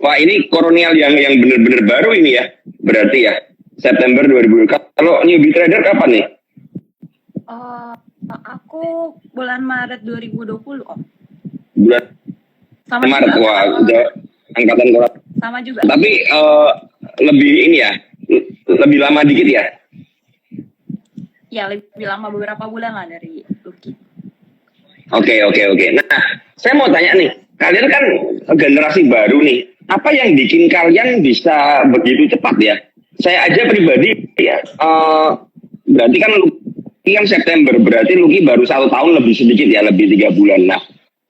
Wah, ini kolonial yang benar-benar baru ini ya, berarti ya, September 2000. Kalau newbie trader kapan nih? Aku bulan Maret 2020 Om. Bulan Sama Maret, juga, wah udah angkatan korang. sama juga. Tapi lebih ini ya, lebih lama dikit ya? Ya lebih lama beberapa bulan lah dari Lucky. Oke. Nah, saya mau tanya nih, kalian kan generasi baru nih, apa yang bikin kalian bisa begitu cepat ya? Saya aja pribadi ya, berarti kan Lucky kan September, berarti Lucky baru 1 tahun lebih sedikit ya, lebih 3 bulan. Nah,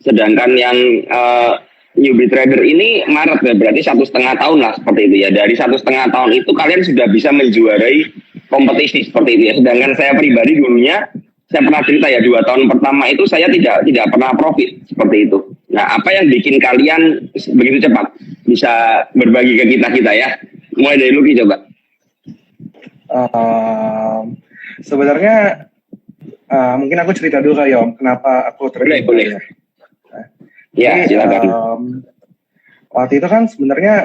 sedangkan yang newbie trader ini Maret ya, berarti 1,5 tahun lah seperti itu ya. Dari 1,5 tahun itu kalian sudah bisa menjuarai kompetisi seperti itu ya. Sedangkan saya pribadi dulunya, saya pernah cerita ya, 2 tahun pertama itu saya tidak pernah profit seperti itu. Nah, apa yang bikin kalian begitu cepat bisa berbagi ke kita ya? Mulai dari Lucky coba. Sebenarnya mungkin aku cerita dulu kali ya Om, kenapa aku trading. Boleh. Ya, silakan. Waktu itu kan sebenarnya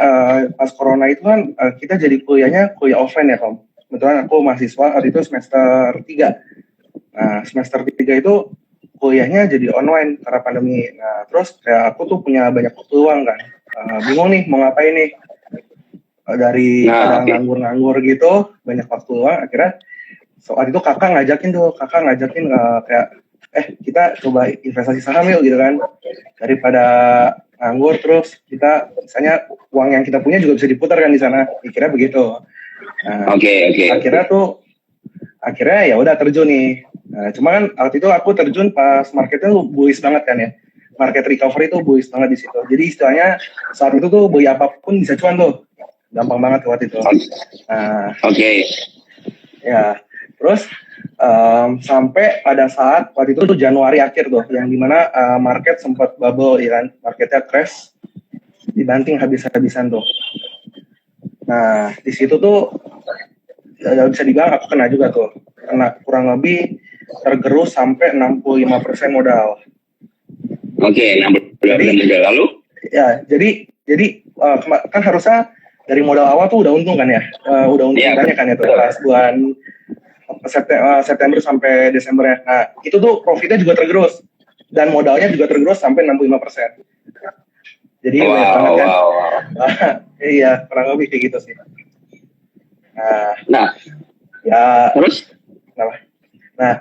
pas corona itu kan kita jadi kuliah offline ya Om. Kebetulan aku mahasiswa waktu itu semester 3. Nah, semester 3 itu kuliahnya jadi online karena pandemi. Nah, terus kayak aku tuh punya banyak waktu luang kan. Bingung nih mau ngapain nih. Dari nganggur-nganggur gitu, banyak waktu luang. Akhirnya waktu itu kakak ngajakin kayak kita coba investasi saham yuk gitu kan. Daripada nganggur terus kita misalnya uang yang kita punya juga bisa diputar kan di sana. Kira begitu. Nah, Oke. Akhirnya ya udah terjun nih. Nah, cuma kan waktu itu aku terjun pas marketnya tuh bullish banget kan ya. Market recovery tuh bullish banget di situ. Jadi istilahnya saat itu tuh beli apapun bisa cuan tuh. Gampang banget waktu itu. Nah, ya, terus sampai pada saat waktu itu tuh Januari akhir tuh, yang dimana market sempat bubble ya kan, marketnya crash, dibanting habis-habisan tuh. Nah, di situ tuh bisa dibilang aku kena juga tuh, kena kurang lebih tergerus sampai 65% modal. Oke, 65% modal lalu? Ya, jadi kan harusnya dari modal awal tuh udah untung kan ya, udah untung banyak kan ya tuh pas bulan September sampai Desember ya. Nah, itu tuh profitnya juga tergerus dan modalnya juga tergerus sampai 65%. Jadi banyak banget kan. Iya, kurang lebih kayak gitu sih. Nah, ya terus? Nah,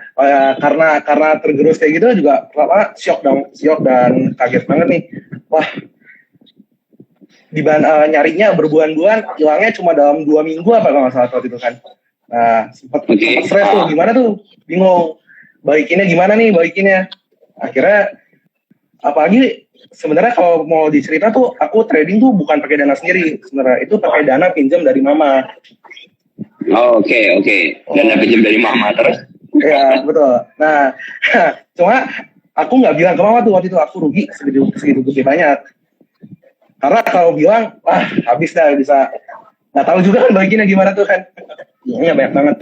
karena tergerus kayak gitu juga syok dan kaget banget nih. Wah, nyarinya berbulan-bulan, hilangnya cuma dalam 2 minggu apa kalau nggak salah waktu itu kan. Nah, sempat stres tuh, gimana tuh, bingung, balikinnya gimana nih, akhirnya, apalagi sebenarnya kalau mau dicerita tuh, aku trading tuh bukan pakai dana sendiri, sebenarnya itu pakai dana pinjam dari mama. Oke. Dana pinjam dari mama, terus? Ya, betul. Nah, cuma aku nggak bilang ke mama tuh waktu itu, aku rugi segitu banyak. Karena kalau bilang, habis dah bisa, nggak tahu juga kan bagiannya gimana tuh kan. Iya banyak banget.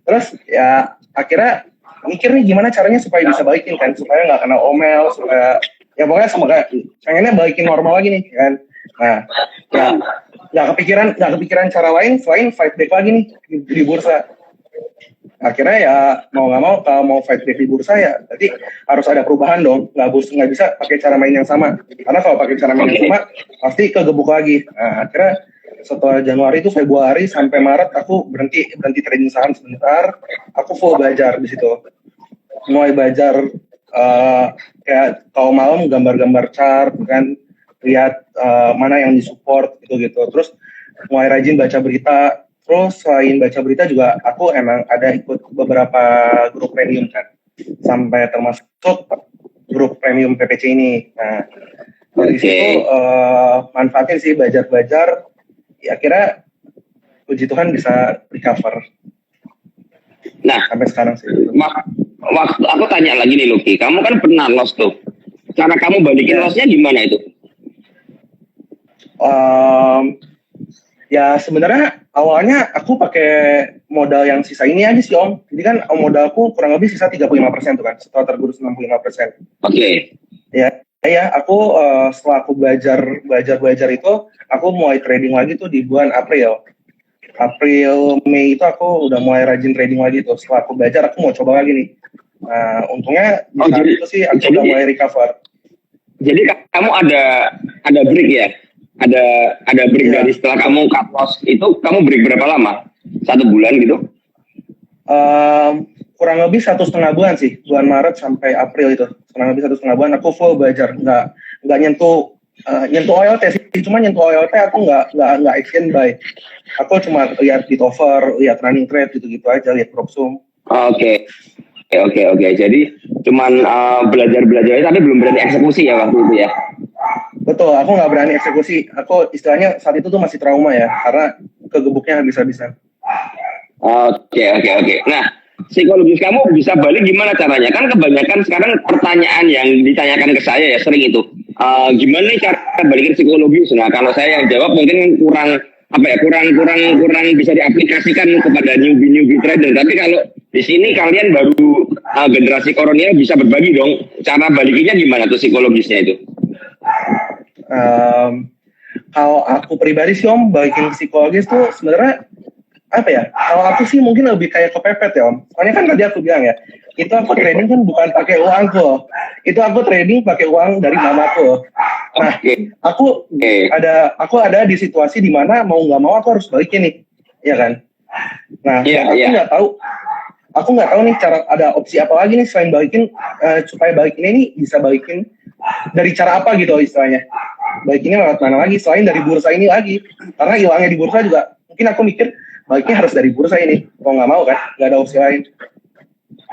Terus ya akhirnya mikir nih gimana caranya supaya bisa balikin kan, supaya nggak kena omel, supaya ya pokoknya semoga pengennya balikin normal lagi nih kan. Nah, ya nggak kepikiran cara lain selain fight back lagi nih di bursa. Akhirnya ya mau nggak mau kalau mau fight back di bursa ya berarti harus ada perubahan dong, nggak bisa pakai cara main yang sama, karena kalau pakai cara main yang sama pasti kegebuk lagi. Nah, akhirnya setelah Januari itu Februari sampai Maret aku berhenti trading saham sebentar, aku full belajar di situ, mulai belajar kayak kalau malam gambar-gambar chart kan, lihat mana yang disupport gitu, terus mulai rajin baca berita. Terus selain baca berita juga aku emang ada ikut beberapa grup premium kan, sampai termasuk grup premium PPC ini. Nah, dari situ manfaatin sih belajar, ya akhirnya puji Tuhan bisa recover. Nah, sampai sekarang sih. Waktu aku tanya lagi nih Lucky, kamu kan pernah loss tuh, cara kamu balikin lossnya gimana itu? Ya sebenarnya awalnya aku pakai modal yang sisa ini aja sih Om. Jadi kan modalku kurang lebih sisa 35% tuh kan, setelah tergerus 65%. Oke. Ya, aku setelah aku belajar itu, aku mulai trading lagi tuh di bulan April. Mei itu aku udah mulai rajin trading lagi tuh. Setelah aku belajar, aku mau coba lagi nih. Nah, untungnya di saat itu sih aku udah mulai recover. Jadi kamu ada break ya? Ada break dari setelah kamu cut loss itu, kamu break berapa lama? 1 bulan gitu? Kurang lebih 1,5 bulan sih, bulan Maret sampai April itu. Kurang lebih 1,5 bulan aku full belajar, nggak nyentuh OLT sih, cuma nyentuh OLT aku nggak action buy. Aku cuma lihat bid offer, lihat running trade gitu-gitu aja, lihat proxum. Oke. Jadi cuman belajar tapi belum berani eksekusi ya waktu itu ya? Betul, aku nggak berani eksekusi. Aku istilahnya saat itu tuh masih trauma ya, karena kegebuknya habis-habisan. Oke. Nah, psikologis kamu bisa balik gimana caranya? Kan kebanyakan sekarang pertanyaan yang ditanyakan ke saya ya sering itu, gimana nih cara balikin psikologis? Nah, kalau saya yang jawab mungkin kurang bisa diaplikasikan kepada newbie trader. Tapi kalau di sini kalian baru generasi kolonial bisa berbagi dong. Cara balikinnya gimana tuh psikologisnya itu? Kalau aku pribadi sih Om, balikin psikologis tuh sebenarnya apa ya? Kalau aku sih mungkin lebih kayak kepepet ya Om. Soalnya kan tadi aku bilang ya, itu aku trading kan bukan pakai uangku, itu aku trading pakai uang dari mamaku. Nah, aku ada di situasi di mana mau nggak mau aku harus balikin nih, ya kan? Nah, aku nggak tahu nih cara, ada opsi apa lagi nih selain balikin, supaya balikin ini bisa balikin dari cara apa gitu istilahnya. Balikinnya lewat mana lagi selain dari bursa ini lagi? Karena hilangnya di bursa juga, mungkin aku mikir baiknya harus dari bursa ini. Kalau nggak mau kan, nggak ada opsi lain.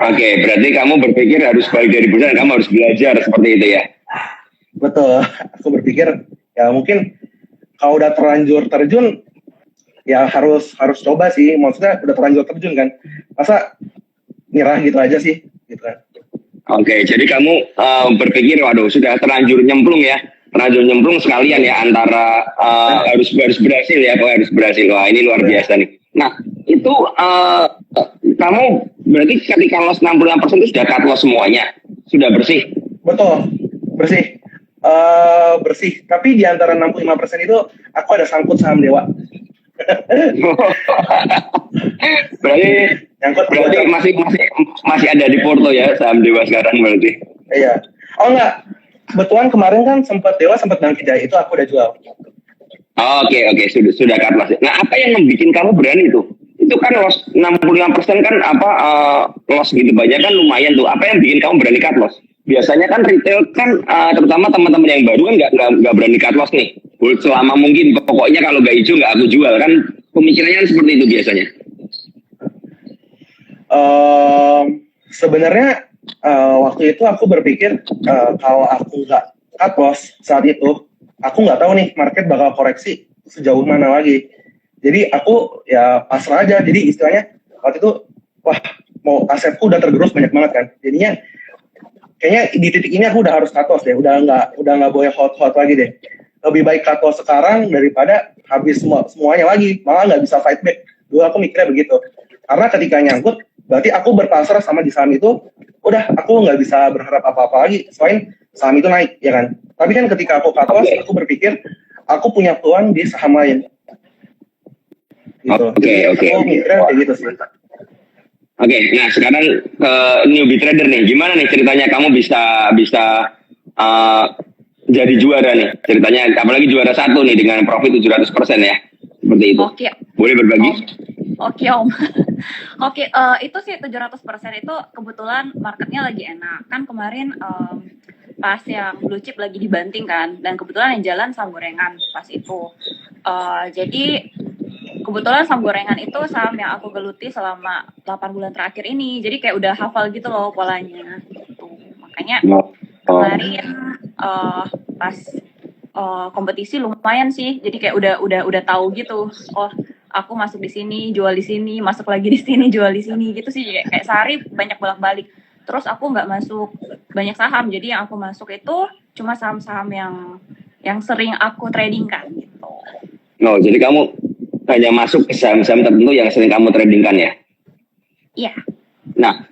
Oke, berarti kamu berpikir harus balik dari bursa dan kamu harus belajar seperti itu ya? Betul, aku berpikir ya mungkin kalau udah terlanjur terjun ya harus coba sih. Maksudnya udah terlanjur terjun kan, masa nyerah gitu aja sih, gitu kan? Oke, jadi kamu berpikir, waduh sudah terlanjur nyemplung ya, sekalian ya antara harus berhasil ya, kalau harus berhasil. Wah ini luar biasa nih. Nah itu kamu berarti ketika loss 66% itu sudah cut loss semuanya, sudah bersih? Betul, bersih. Bersih. Tapi di antara 65% itu aku ada sangkut saham Dewa. berarti masih ada di porto ya saham Dewa sekarang berarti? Iya. Oh enggak. Kebetulan kemarin kan sempat bangkit ya, itu aku udah jual. Oke, sudah cut loss. Nah, apa yang membuat kamu berani itu? Itu kan loss 65% kan loss gitu banyak kan lumayan tuh. Apa yang bikin kamu berani cut loss? Biasanya kan retail kan terutama teman-teman yang baru kan nggak berani cut loss nih. Selama mungkin pokoknya kalau nggak hijau nggak aku jual kan, pemikirannya kan seperti itu biasanya. Sebenarnya waktu itu aku berpikir kalau aku nggak cut loss saat itu, aku nggak tahu nih market bakal koreksi sejauh mana lagi. Jadi aku ya pasrah aja. Jadi istilahnya waktu itu wah mau asetku udah tergerus banyak banget kan. Jadinya kayaknya di titik ini aku udah harus cut loss deh. Udah nggak boleh hot lagi deh. Lebih baik cut loss sekarang daripada habis semuanya lagi, malah nggak bisa fight back. Dulu aku mikirnya begitu. Karena ketika nyangkut, berarti aku berpasrah sama di saham itu. Udah, aku nggak bisa berharap apa-apa lagi selain saham itu naik, ya kan? Tapi kan ketika aku cut loss, aku berpikir aku punya peluang di saham lain. Gitu. Aku mikirnya kayak gitu sih. Oke, nah sekarang ke newbie trader nih, gimana nih ceritanya kamu bisa jadi juara nih ceritanya, apalagi juara 1 nih dengan profit 700% ya, seperti itu. Oke. Boleh berbagi? Oke Om. Oke, itu sih 700% itu kebetulan marketnya lagi enak. Kan kemarin pas yang blue chip lagi dibanting kan, dan kebetulan yang jalan saham gorengan pas itu. Jadi kebetulan saham gorengan itu saham yang aku geluti selama 8 bulan terakhir ini. Jadi kayak udah hafal gitu loh polanya. Gitu. Makanya kemarin pas kompetisi lumayan sih. Jadi kayak udah tahu gitu. Oh, aku masuk di sini, jual di sini, masuk lagi di sini, jual di sini gitu sih. Kayak sehari banyak bolak-balik. Terus aku nggak masuk banyak saham. Jadi yang aku masuk itu cuma saham-saham yang sering aku trading kan gitu. No, jadi kamu hanya masuk ke saham-saham tertentu yang sering kamu tradingkan ya? Iya. Nah,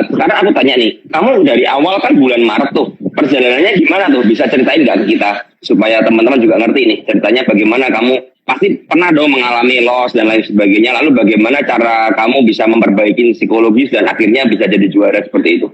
sekarang aku tanya nih, kamu dari awal kan bulan Maret tuh, perjalanannya gimana tuh? Bisa ceritain nggak ke kita? Supaya teman-teman juga ngerti nih, ceritanya bagaimana kamu, pasti pernah dong mengalami loss dan lain sebagainya, lalu bagaimana cara kamu bisa memperbaiki psikologis dan akhirnya bisa jadi juara seperti itu?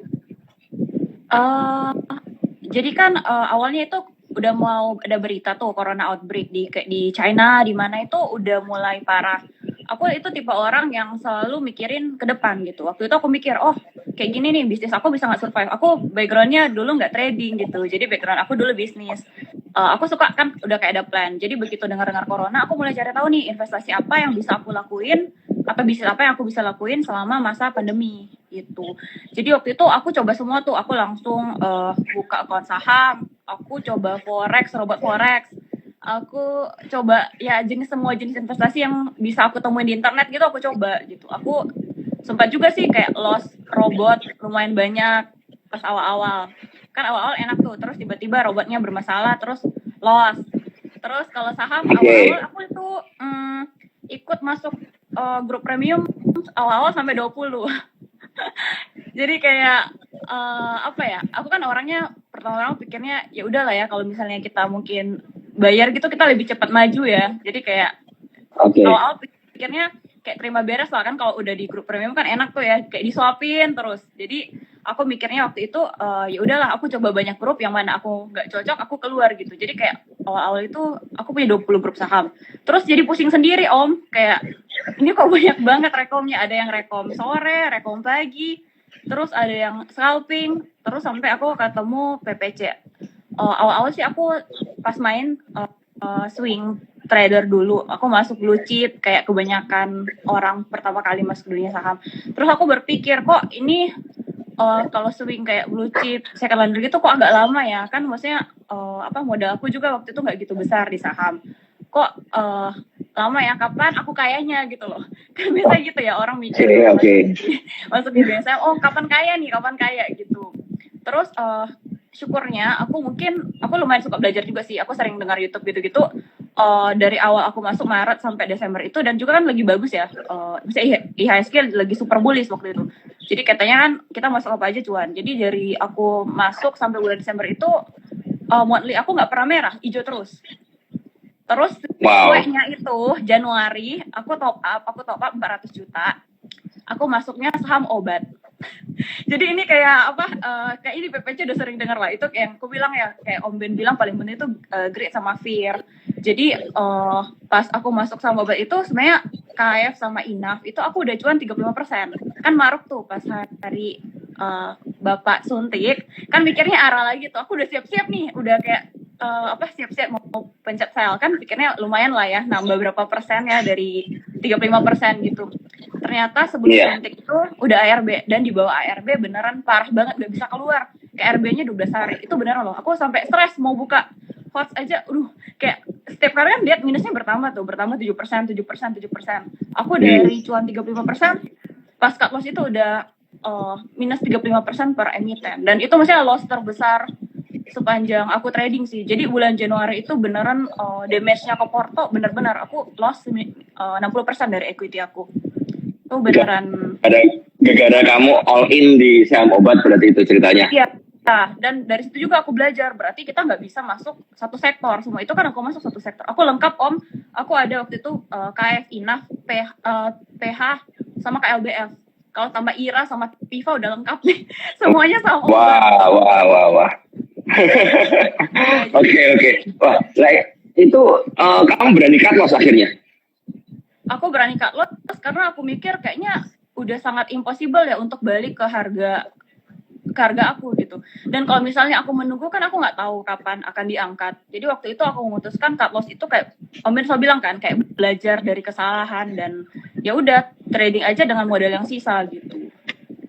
Jadi kan awalnya itu udah mau ada berita tuh corona outbreak di China, di mana itu udah mulai parah. Aku itu tipe orang yang selalu mikirin ke depan gitu. Waktu itu aku mikir, oh kayak gini nih bisnis aku bisa nggak survive. Aku backgroundnya dulu nggak trading gitu, jadi background aku dulu bisnis. Aku suka kan udah kayak ada plan. Jadi begitu dengar-dengar corona, aku mulai cari tahu nih investasi apa yang bisa aku lakuin, apa bisnis apa yang aku bisa lakuin selama masa pandemi gitu. Jadi waktu itu aku coba semua tuh, aku langsung buka akun saham, aku coba forex, robot forex. Aku coba ya semua jenis investasi yang bisa aku temuin di internet gitu aku coba gitu. Aku sempat juga sih kayak loss robot lumayan banyak pas awal-awal. Kan awal-awal enak tuh, terus tiba-tiba robotnya bermasalah terus loss. Terus kalau saham awal-awal aku itu ikut masuk grup premium awal-awal sampai 20. Jadi kayak apa ya? Aku kan orangnya pertama-tama pikirnya ya udahlah ya kalau misalnya kita mungkin bayar gitu kita lebih cepat maju ya. Jadi kayak awal-awal pikirnya kayak terima beres lah kan kalau udah di grup premium kan enak tuh ya kayak disuapin terus. Jadi aku mikirnya waktu itu ya udahlah aku coba banyak grup yang mana aku nggak cocok aku keluar gitu. Jadi kayak awal-awal itu aku punya 20 grup saham. Terus jadi pusing sendiri Om, kayak ini kok banyak banget rekomnya. Ada yang rekom sore, rekom pagi, terus ada yang scalping, terus sampai aku ketemu PPC. Awal-awal sih aku pas main swing trader dulu, aku masuk blue chip kayak kebanyakan orang pertama kali masuk dunia saham. Terus aku berpikir kok ini kalau swing kayak blue chip second lander gitu kok agak lama ya kan, maksudnya modal aku juga waktu itu nggak gitu besar di saham, kok lama ya, kapan aku kayanya gitu loh. Kan biasa gitu ya orang mikir masuk di dunia saham, oh kapan kaya gitu. Terus syukurnya aku lumayan suka belajar juga sih, aku sering dengar YouTube gitu-gitu. Dari awal aku masuk Maret sampai Desember itu, dan juga kan lagi bagus ya, misalnya IHSG lagi super bullish waktu itu. Jadi katanya kan kita masuk apa aja cuan. Jadi dari aku masuk sampai bulan Desember itu monthly aku nggak pernah merah, hijau terus. Terus kuenya itu Januari aku top up 400 juta. Aku masuknya saham obat. Jadi ini kayak kayak ini PPC udah sering dengar lah, itu yang aku bilang ya, kayak Om Ben bilang paling benar itu Grit sama Fear. Jadi pas aku masuk saham obat itu sebenarnya KF sama Inaf itu aku udah cuan 35%. Kan maruk tuh pas hari Bapak suntik, kan mikirnya arah lagi tuh, aku udah siap-siap nih, udah kayak siap-siap mau pencet sell, kan pikirnya lumayan lah ya, nambah berapa persen ya dari 35% gitu. Ternyata sebelum suntik itu udah ARB, dan di bawah ARB beneran parah banget, gak bisa keluar. Kayak ARB-nya 12 hari, itu beneran loh. Aku sampai stres mau buka HOTS aja, kayak setiap kali kan lihat minusnya bertambah 7%. Aku dari cuan 35%, pas cut loss itu udah minus 35% per emiten, dan itu maksudnya loss terbesar sepanjang aku trading sih. Jadi bulan Januari itu beneran damage-nya ke Porto bener-bener aku loss 60% dari equity aku. Itu beneran. Ada gara-gara kamu all in di saham obat berarti itu ceritanya. Iya. Nah, dan dari situ juga aku belajar, berarti kita nggak bisa masuk satu sektor semua. Itu kan aku masuk satu sektor. Aku lengkap Om. Aku ada waktu itu KF, Inaf, PH sama KLBF. Kalau tambah IRA sama PIVA udah lengkap nih. Semuanya sama obat. Wah. Oke. Wah, itu kamu berani cut loss akhirnya? Aku berani cut loss karena aku mikir kayaknya udah sangat impossible ya untuk balik ke harga aku gitu. Dan kalau misalnya aku menunggu kan aku nggak tahu kapan akan diangkat. Jadi waktu itu aku memutuskan cut loss itu kayak Om Ben bilang kan, kayak belajar dari kesalahan, dan ya udah trading aja dengan modal yang sisa gitu.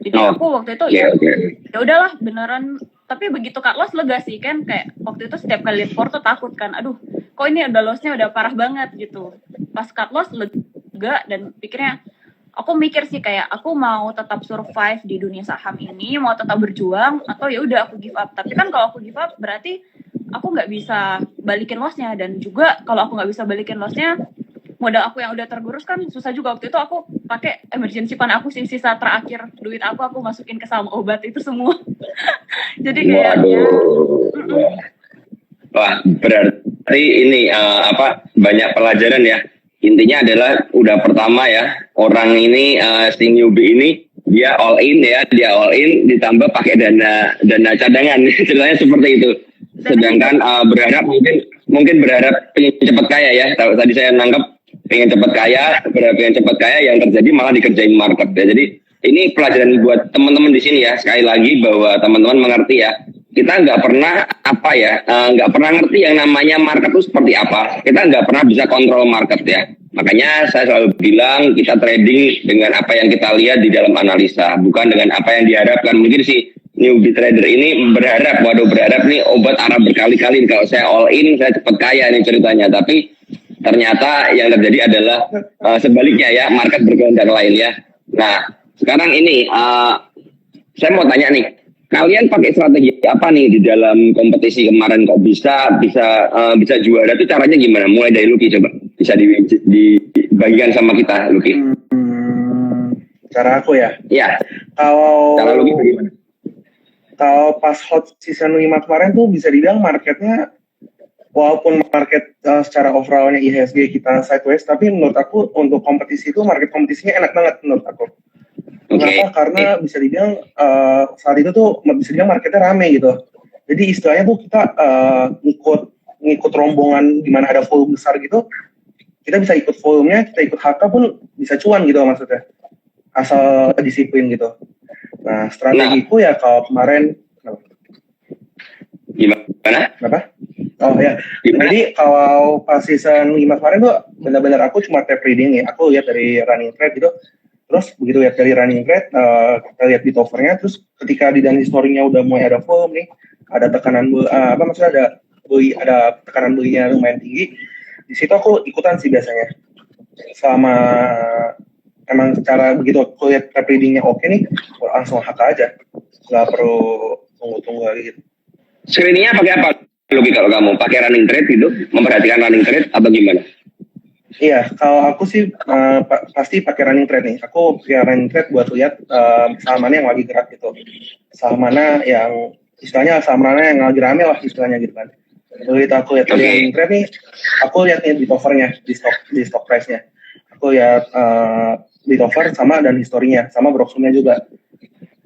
Jadi aku waktu itu ya udahlah beneran. Tapi begitu cut loss lega sih kan, kayak waktu itu setiap kali lihat Porto takut kan, aduh kok ini udah lossnya udah parah banget gitu. Pas cut loss lega, dan pikirnya aku mikir sih kayak aku mau tetap survive di dunia saham ini, mau tetap berjuang, atau ya udah aku give up. Tapi kan kalau aku give up berarti aku nggak bisa balikin lossnya, dan juga kalau aku nggak bisa balikin lossnya modal aku yang udah tergerus kan susah juga. Waktu itu aku pakai emergency fund aku sih, sisa terakhir duit aku masukin ke saham obat itu semua. Jadi kayak Wah, berarti ini banyak pelajaran ya. Intinya adalah udah pertama ya, orang ini si newbie ini dia all in ditambah pakai dana cadangan. Ceritanya seperti itu. Sedangkan berharap mungkin berharap pengen cepat kaya ya. Tadi saya nangkep berharap pengen cepat kaya, yang terjadi malah dikerjain market ya. Jadi ini pelajaran buat teman-teman di sini ya. Sekali lagi bahwa teman-teman mengerti ya. Kita nggak pernah nggak pernah ngerti yang namanya market itu seperti apa. Kita nggak pernah bisa kontrol market ya. Makanya saya selalu bilang kita trading dengan apa yang kita lihat di dalam analisa, bukan dengan apa yang diharapkan. Mungkin si newbie trader ini berharap nih obat Arab berkali-kali, kalau saya all in saya cepat kaya nih ceritanya. Tapi ternyata yang terjadi adalah sebaliknya ya, market berkehendak lain ya. Nah sekarang ini saya mau tanya nih. Kalian pakai strategi apa nih di dalam kompetisi kemarin kok bisa juara? Itu caranya gimana? Mulai dari Lucky coba. Bisa dibagikan sama kita, Lucky. Cara aku ya? Iya. Cara Lucky bagaimana? Kalau pas hot season 5 kemarin tuh bisa dibilang marketnya, walaupun market secara overallnya IHSG kita sideways, tapi menurut aku untuk kompetisi itu market kompetisinya enak banget menurut aku. Kenapa? Karena bisa dibilang saat itu tuh bisa dibilang marketnya rame gitu. Jadi istilahnya tuh kita ngikut rombongan di mana ada volume besar gitu. Kita bisa ikut volumenya, kita ikut HK pun bisa cuan gitu maksudnya. Asal disiplin gitu. Nah, strategiku ya kalau kemarin gimana? Kenapa? Oh ya. Gimana? Jadi kalau pas season 5 kemarin tuh benar-benar aku cuma tape reading ya. Aku lihat dari running trade gitu. Terus begitu lihat dari running trade, kita lihat bid offernya, terus ketika di dan historinya udah mulai ada volume nih, ada tekanan ada tekanan belinya lumayan tinggi. Di situ aku ikutan sih biasanya. Selama emang secara begitu aku lihat tape readingnya oke nih, langsung HK aja, nggak perlu tunggu lagi gitu. Screeningnya pakai apa? Lucky, kalau kamu pakai running trade gitu, memperhatikan running trade atau gimana? Iya, kalau aku sih pasti pakai running trade nih. Aku pakai running trade buat lihat saham mana yang lagi gerak gitu. Saham mana yang istilahnya saham mana yang lagi rame lah istilahnya gitu kan. Jadi aku lihat running trade nih, aku lihat nih bid offernya di stock price-nya. Aku lihat bid offer sama dan historinya, sama broksumnya juga.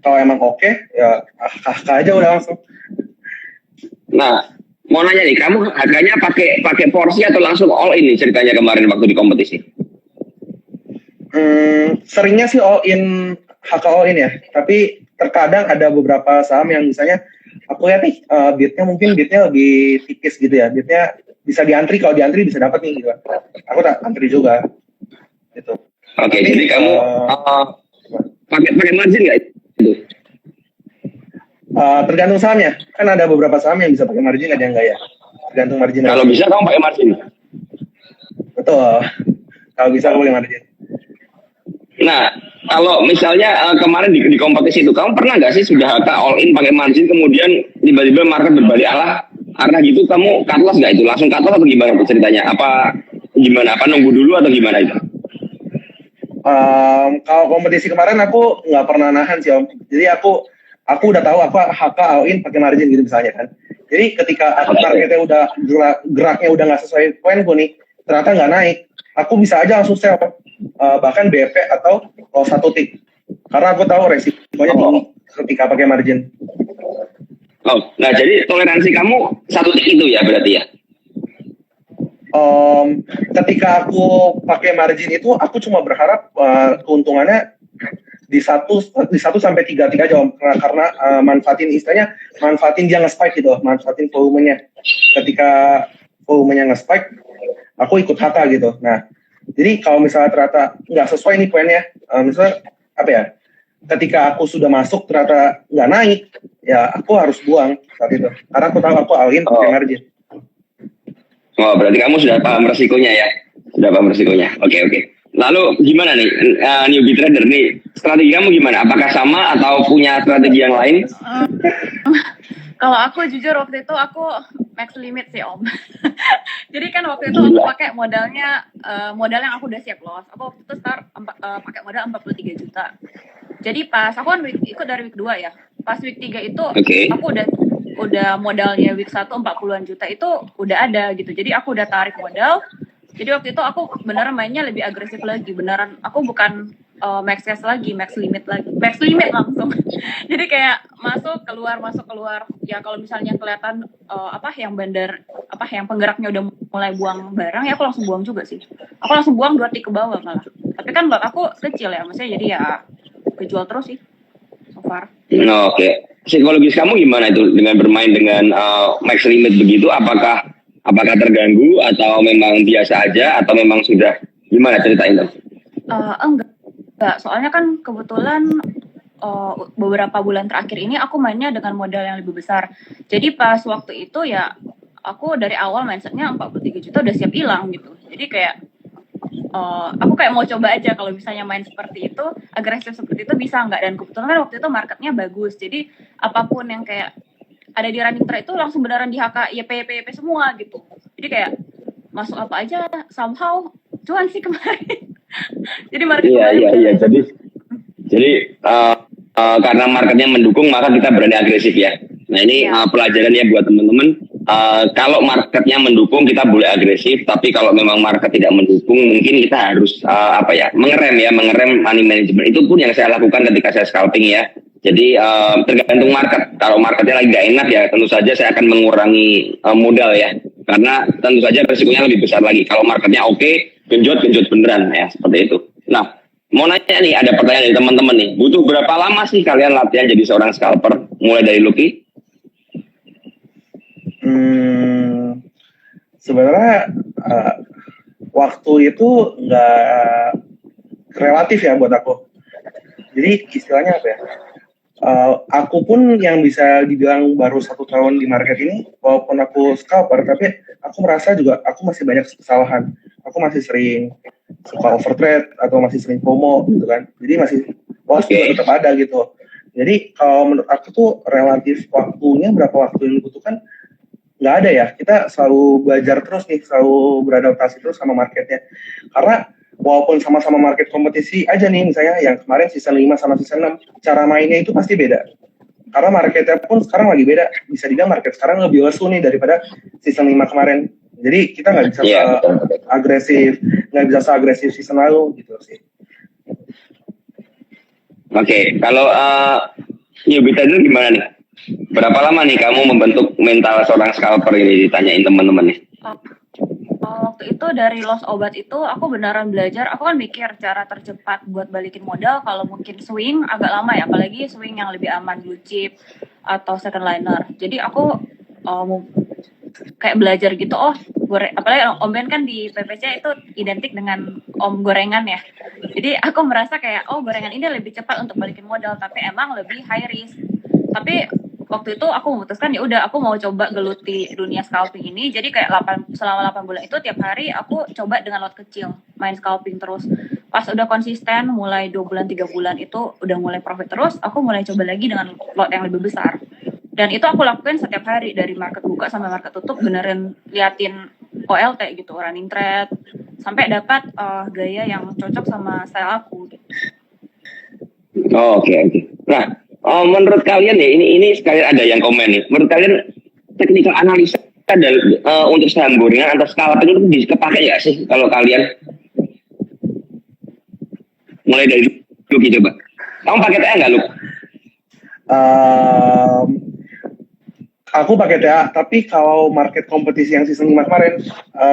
Kalau emang oke, ya aja udah langsung. Nah, mau nanya nih, kamu harganya pakai porsi atau langsung all in nih ceritanya kemarin waktu di kompetisi? Seringnya sih all in, HK all in ya. Tapi terkadang ada beberapa saham yang misalnya aku lihat nih bidnya lebih tipis gitu ya. Bidnya bisa diantri, kalau diantri bisa dapat nih gitu. Aku tak antri juga. Gitu. Oke, jadi kamu pakai margin nggak itu? Tergantung sahamnya, kan ada beberapa saham yang bisa pakai margin, ada yang enggak ya. Tergantung margin. Kalau bisa kamu pakai margin. Betul. Kalau bisa aku pakai margin. Nah, kalau misalnya kemarin di kompetisi itu, kamu pernah nggak sih sudah all in pakai margin, kemudian tiba-tiba market berbalik arah gitu, kamu cut loss nggak itu? Langsung cut loss atau gimana itu ceritanya? Apa gimana? Apa nunggu dulu atau gimana itu? Kalau kompetisi kemarin aku nggak pernah nahan sih Om. Jadi aku udah tahu apa HK all in pakai margin gitu misalnya kan. Jadi ketika marketnya udah geraknya udah nggak sesuai poinku nih, ternyata nggak naik, aku bisa aja langsung sell, bahkan BP atau satu tick, karena aku tahu resikonya tinggi ketika pakai margin. Nah jadi toleransi kamu satu tick itu ya berarti ya? Ketika aku pakai margin itu, aku cuma berharap keuntungannya di 1 sampai 3 tick aja Om, karena manfaatin dia nge-spike gitu, manfaatin volumenya. Ketika volumenya nge-spike, aku ikut HK gitu. Nah, jadi kalau misalnya ternyata nggak sesuai nih poinnya, misalnya apa ya, ketika aku sudah masuk ternyata nggak naik, ya aku harus buang saat itu, karena aku tahu aku all-in pakai margin. Berarti kamu sudah paham resikonya ya? Sudah paham resikonya. Oke. Lalu gimana nih newbie trader nih, strategi kamu gimana? Apakah sama atau punya strategi yang lain? Kalau aku jujur waktu itu aku max limit sih Om. Jadi kan waktu itu aku pakai modalnya modal yang aku udah siap loss. Aku waktu itu start pakai modal 43 juta. Jadi pas aku kan ikut dari week 2 ya. Pas week 3 itu aku udah modalnya week 1 40-an juta itu udah ada gitu. Jadi aku udah tarik modal. Jadi waktu itu aku beneran mainnya lebih agresif lagi. Beneran aku bukan max cash lagi, max limit langsung. Jadi kayak masuk keluar. Ya kalau misalnya kelihatan yang penggeraknya udah mulai buang barang, ya aku langsung buang juga sih. Aku langsung buang 2 tick ke bawah malah. Tapi kan lot aku kecil ya, maksudnya jadi ya kejual terus sih so far. Oke. Psikologis kamu gimana itu dengan bermain dengan max limit begitu? Apakah terganggu atau memang biasa aja atau memang sudah gimana ceritain dong? Enggak, soalnya kan kebetulan beberapa bulan terakhir ini aku mainnya dengan modal yang lebih besar. Jadi pas waktu itu ya aku dari awal mindsetnya 43 juta udah siap hilang gitu. Jadi kayak aku kayak mau coba aja kalau misalnya main seperti itu, agresif seperti itu bisa nggak. Dan kebetulan kan waktu itu marketnya bagus. Jadi apapun yang kayak ada di running trade itu langsung beneran di HK YP semua gitu. Jadi kayak masuk apa aja somehow cuan sih kemarin. Jadi market Iya. Jadi karena marketnya mendukung maka kita berani agresif ya. Nah ini pelajarannya buat teman-teman. Kalau marketnya mendukung kita boleh agresif, tapi kalau memang market tidak mendukung mungkin kita harus mengerem money management. Itu pun yang saya lakukan ketika saya scalping ya. Jadi tergantung market. Kalau marketnya lagi gak enak ya tentu saja saya akan mengurangi modal ya. Karena tentu saja resikonya lebih besar lagi. Kalau marketnya oke, genjot beneran ya seperti itu. Nah, mau nanya nih, ada pertanyaan dari teman-teman nih. Butuh berapa lama sih kalian latihan jadi seorang scalper? Mulai dari Lucky? Sebenarnya waktu itu nggak relatif ya buat aku. Jadi istilahnya apa ya? Aku pun yang bisa dibilang baru 1 tahun di market ini, walaupun aku scalper, tapi aku merasa juga aku masih banyak kesalahan. Aku masih sering suka overtrade atau masih sering FOMO gitu kan. Jadi masih loss juga tetap ada gitu. Jadi kalau menurut aku tuh relatif waktunya berapa waktu yang dibutuhkan nggak ada ya. Kita selalu belajar terus nih, selalu beradaptasi terus sama marketnya. Karena walaupun sama-sama market kompetisi aja nih, misalnya yang kemarin season 5 sama season 6, cara mainnya itu pasti beda. Karena marketnya pun sekarang lagi beda. Bisa dibilang market sekarang lebih lesu nih daripada season 5 kemarin. Jadi kita nggak bisa agresif season lalu gitu sih. Oke, kalau Yobita dulu gimana nih? Berapa lama nih kamu membentuk mental seorang scalper ini, ditanyain teman-teman nih? Waktu itu dari loss obat itu aku beneran belajar. Aku kan mikir cara tercepat buat balikin modal kalau mungkin swing agak lama ya, apalagi swing yang lebih aman blue chip atau second liner. Jadi aku kayak belajar gitu. Apalagi Om Ben kan di PPC itu identik dengan Om gorengan ya. Jadi aku merasa kayak gorengan ini lebih cepat untuk balikin modal, tapi emang lebih high risk. Tapi waktu itu aku memutuskan ya udah aku mau coba geluti dunia scalping ini. Jadi kayak selama 8 bulan itu tiap hari aku coba dengan lot kecil, main scalping terus. Pas udah konsisten mulai 2 bulan 3 bulan itu udah mulai profit terus, aku mulai coba lagi dengan lot yang lebih besar. Dan itu aku lakuin setiap hari dari market buka sampai market tutup, beneran liatin OLT gitu, running trade, sampai dapat gaya yang cocok sama style aku gitu. Oke. Nah, menurut kalian ya, ini sekalian ada yang komen nih. Menurut kalian technical analisa untuk saham gorengan atau scalping itu bisa kepake nggak sih kalau kalian? Mulai dari Lucky coba. Kamu pakai TA nggak, Lu? Aku pakai TA, tapi kalau market kompetisi yang season 5 kemarin,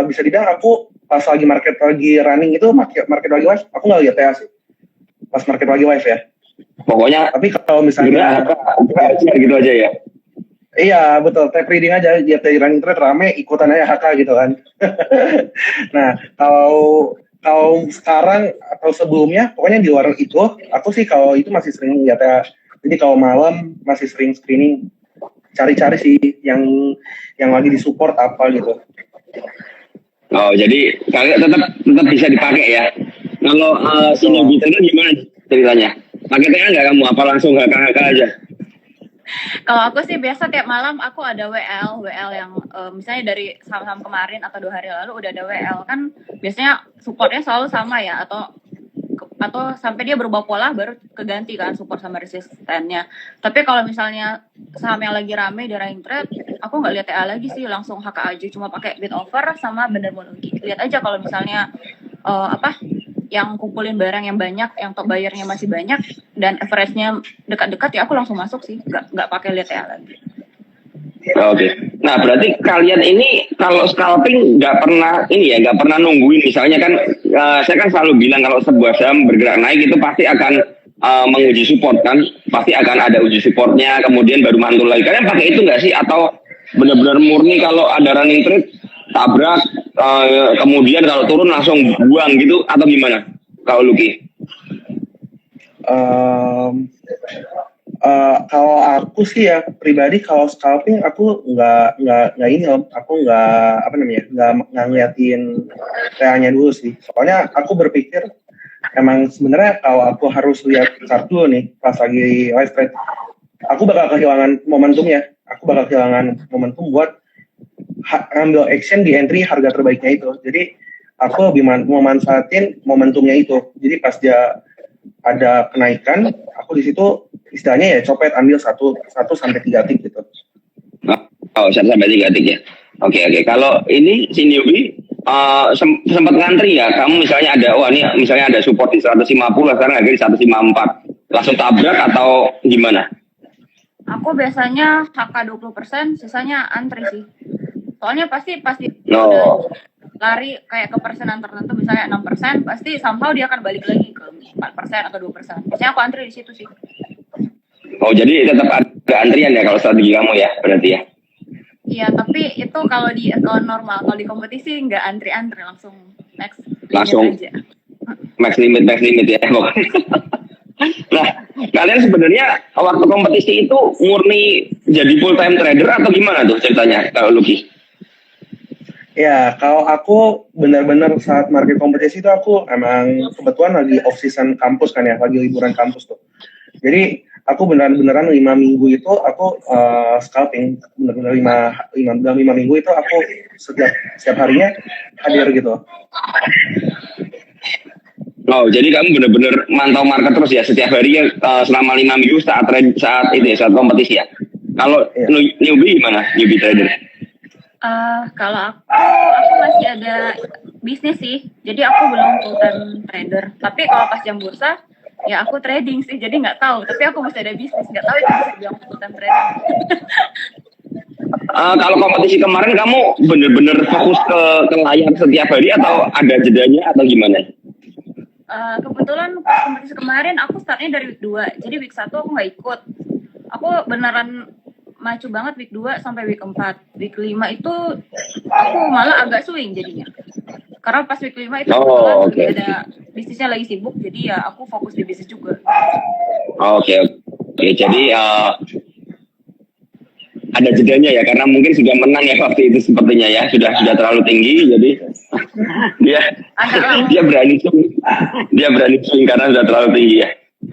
bisa dibilang aku pas lagi market lagi running itu, market lagi live, aku nggak lihat TA sih. Pas market lagi live ya. Pokoknya tapi kalau misalnya gitu aja ya. Iya betul, tape reading aja, dia dari running trade rame ikutan aja HK gitu kan. Nah kalau sekarang atau sebelumnya, pokoknya di luar itu, aku sih kalau itu masih sering lihat ya. Jadi kalau malam masih sering screening, cari-cari sih yang lagi disupport apa gitu. Jadi kalian tetap bisa dipakai ya. Kalau si Yobita itu gimana ceritanya? Pakai TA nggak kamu? Apa langsung HK aja? Kalau aku sih biasa tiap malam aku ada WL yang misalnya dari saham-saham kemarin atau 2 hari lalu udah ada WL kan biasanya supportnya selalu sama ya atau sampai dia berubah pola baru keganti kan support sama resistennya. Tapi kalau misalnya saham yang lagi rame di running trade, aku nggak lihat TA lagi sih, langsung HK aja, cuma pakai bid over sama bener monogi. Lihat aja kalau misalnya yang kumpulin barang yang banyak, yang top bayarnya masih banyak dan average-nya dekat-dekat ya aku langsung masuk sih, nggak pakai lihat TA lagi. Oke. Nah, berarti kalian ini kalau scalping nggak pernah nungguin. Misalnya kan, saya kan selalu bilang kalau sebuah saham bergerak naik itu pasti akan menguji support kan, pasti akan ada uji supportnya, kemudian baru mantul lagi. Kalian pakai itu nggak sih? Atau benar-benar murni kalau ada running trade tabrak, kemudian kalau turun langsung buang gitu, atau gimana? Kalau Lucky? Kalau aku sih ya pribadi kalau scalping aku nggak ini Om, aku nggak ngeliatin TA-nya dulu sih. Soalnya aku berpikir emang sebenarnya kalau aku harus lihat chart dulu nih pas lagi live trade, aku bakal kehilangan momentumnya. Aku bakal kehilangan momentum buat ambil action di entry harga terbaiknya itu. Jadi aku lebih mau manfaatin momentumnya itu. Jadi pas dia ada kenaikan, aku di situ istilahnya ya copet ambil 1 sampai 3 tick gitu. Oh, 1 sampai 3 tick ya. Oke. Kalau ini si newbie sempat ngantri ya, kamu misalnya misalnya ada support di 150, sekarang harga di 154, langsung tabrak atau gimana? Aku biasanya HK 20%, sisanya antri sih. Soalnya pasti No. udah lari kayak ke persenan tertentu, misalnya 6%, pasti somehow dia akan balik lagi ke 4% atau 2%. Biasanya aku antri di situ sih. Oh, jadi tetap ada antrian ya kalau strategi kamu ya, berarti ya? Iya, tapi itu kalau di account normal, kalau di kompetisi nggak antri-antri, langsung next Langsung aja. max limit ya. Nah, kalian sebenarnya waktu kompetisi itu murni jadi full time trader atau gimana tuh ceritanya kalau Lucky? Ya, kalau aku benar-benar saat market kompetisi itu aku emang kebetulan lagi off season kampus kan ya, lagi liburan kampus tuh. Jadi aku beneran 5 minggu itu aku scalping, bener-bener 5 minggu itu aku setiap harinya hadir gitu. Oh, jadi kamu benar-benar mantau market terus ya setiap hari selama 5 minggu saat kompetisi ya. Kalau newbie gimana? Newbie trader? Kalau aku masih ada bisnis sih, jadi aku belum full time trader. Tapi kalau pas jam bursa, ya aku trading sih, jadi nggak tahu. Tapi aku masih ada bisnis, nggak tahu itu bisa bilang full time trading. Kalau kompetisi kemarin kamu bener-bener fokus ke layar setiap hari atau ada jedanya atau gimana? Kebetulan kompetisi kemarin aku startnya dari week 2, jadi week 1 aku nggak ikut. Aku beneran maju banget week 2 sampai week 4. Week 5 itu aku malah agak swing jadinya. Karena pas week 5 itu ada bisnisnya lagi sibuk, jadi ya aku fokus di bisnis juga. Oke. Jadi ada jedanya ya, karena mungkin sudah menang ya waktu itu sepertinya ya, sudah terlalu tinggi, jadi dia berani swing karena sudah terlalu tinggi ya.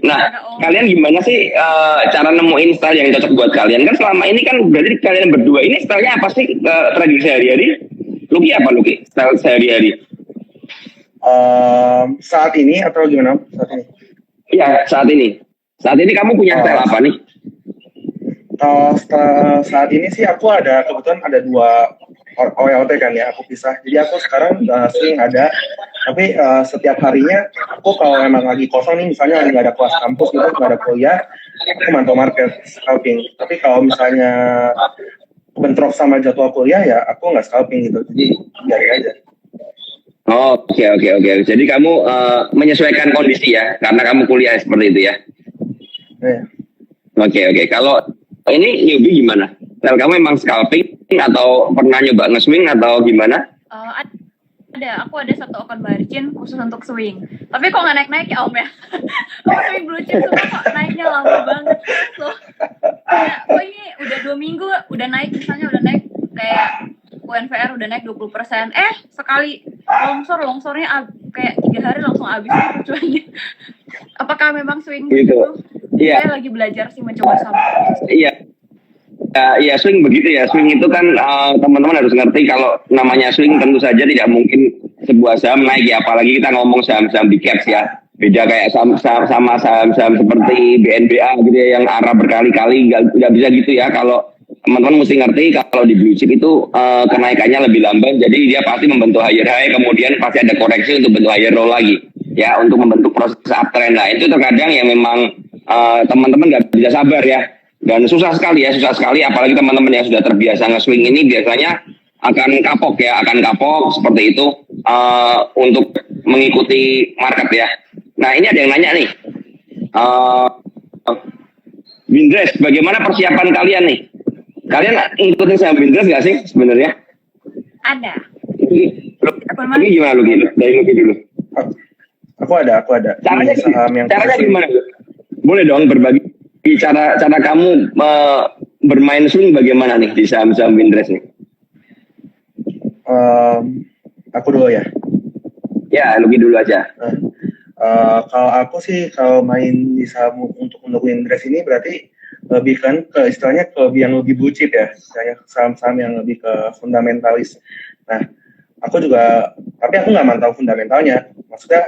Nah, kalian gimana sih cara nemuin style yang cocok buat kalian? Kan selama ini kan berarti kalian berdua ini stylenya apa sih trading sehari-hari? Lucky apa Lucky? Style sehari-hari? Saat ini atau gimana? Iya, saat ini. Saat ini kamu punya style apa nih? Saat ini sih aku kebetulan ada 2 OLT kan ya, aku pisah. Jadi aku sekarang sering ada, tapi setiap harinya aku kalau memang lagi kosong nih, misalnya lagi nggak ada kelas kampus gitu, nggak ada kuliah, aku mantau market scalping. Tapi kalau misalnya bentrok sama jadwal kuliah ya aku nggak scalping gitu, jadi biarin aja. Oke. Jadi kamu menyesuaikan kondisi ya, karena kamu kuliah seperti itu ya. Oke. Kalau ini newbie gimana? Style kamu emang scalping atau pernah nyoba nge-swing atau gimana? Aku ada 1 account margin khusus untuk swing. Tapi kok nggak naik-naik ya Om ya? Aku swing blue chip semua kok naiknya lama banget. Ini udah 2 minggu udah naik, misalnya udah naik kayak UNVR udah naik 20%. Sekali longsornya kayak 3 hari langsung habis cuannya. Apakah memang swing gitu? Iya. Saya lagi belajar sih mencoba sama. Iya. Ya swing begitu ya. Swing itu kan teman-teman harus ngerti kalau namanya swing tentu saja tidak mungkin sebuah saham naik ya. Apalagi kita ngomong saham-saham big caps ya. Beda kayak sama saham-saham seperti BNBA gitu ya yang arah berkali-kali nggak bisa gitu ya. Kalau teman-teman mesti ngerti kalau di blue chip itu kenaikannya lebih lambat. Jadi dia pasti membentuk higher high, kemudian pasti ada koreksi untuk bentuk higher low lagi ya untuk membentuk proses uptrend. Nah itu terkadang yang memang teman-teman nggak bisa sabar ya. Dan susah sekali apalagi teman-teman yang sudah terbiasa nge-swing ini biasanya akan kapok seperti itu untuk mengikuti market ya. Nah ini ada yang nanya nih, Windrest, bagaimana persiapan kalian nih? Kalian ngikutin saham Windrest nggak sih sebenarnya? Ada. Ini gimana Luki? Dari Luki dulu. Aku ada. Caranya gimana? Boleh dong berbagi cara kamu bermain swing bagaimana nih di saham-saham Windrest nih? Aku dulu ya. Ya, Luki dulu aja. Kalau aku sih kalau main di saham untuk Windrest ini berarti lebih kan ke istilahnya ke yang lebih blue chip ya, istilahnya saham-saham yang lebih ke fundamentalis. Nah, tapi aku nggak mantau fundamentalnya. Maksudnya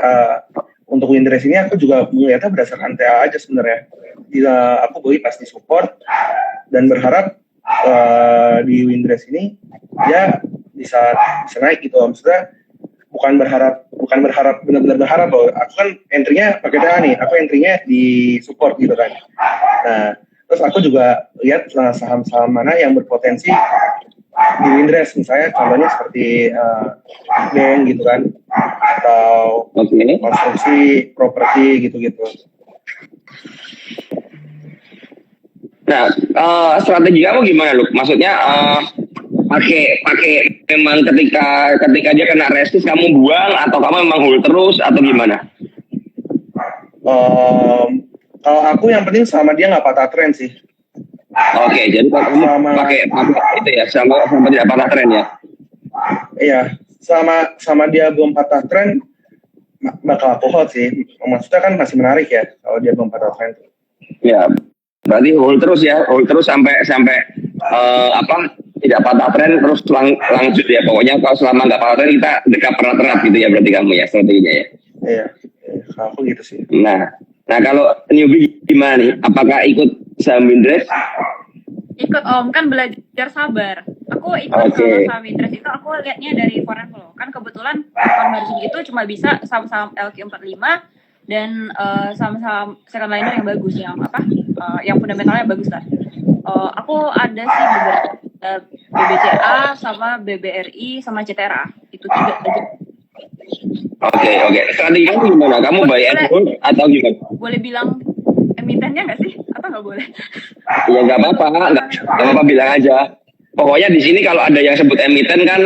untuk Windrest ini aku juga melihatnya berdasarkan TA aja sebenarnya. Aku beli pas di support dan berharap di Windrest ini dia bisa naik gitu. Maksudnya bukan berharap benar-benar berharap loh. Aku kan entry-nya pakai TA nih, aku entry-nya di support gitu kan. Nah, terus aku juga lihat saham-saham mana yang berpotensi di Windrest, misalnya contohnya seperti bank gitu kan, atau konstruksi, properti gitu-gitu. Nah, strategi kamu gimana, Luk? Maksudnya pakai memang ketika dia kena resist kamu buang atau kamu memang hold terus atau gimana? Kalau aku yang penting sama dia nggak patah tren sih. Oke, jadi kamu pakai itu ya sama tidak patah tren ya? Iya, sama dia belum patah tren bakal aku hold sih. Maksudnya kan masih menarik ya kalau dia belum patah tren. Ya, berarti hold terus sampai tidak patah tren terus lanjut ya. Pokoknya kalau selama nggak patah tren kita dekat erat gitu ya berarti kamu ya strateginya ya. Iya, kalau aku gitu sih. Nah kalau newbie gimana nih? Apakah ikut saham Windrest? Ikut Om, kan belajar sabar. Aku ikut saham Windrest itu aku lihatnya dari foreign flow. Kan kebetulan conversion itu cuma bisa saham-saham LQ45 dan saham-saham second liner yang bagus, yang fundamentalnya bagus lah. Aku ada sih BBCA sama BBRI sama CTRA. Itu 3 aja. Oke. Strategi kamu gimana? Kamu buy and hold atau gimana? Boleh bilang emitennya nggak sih? Atau nggak boleh? Ya nggak apa-apa bilang aja. Pokoknya di sini kalau ada yang sebut emiten kan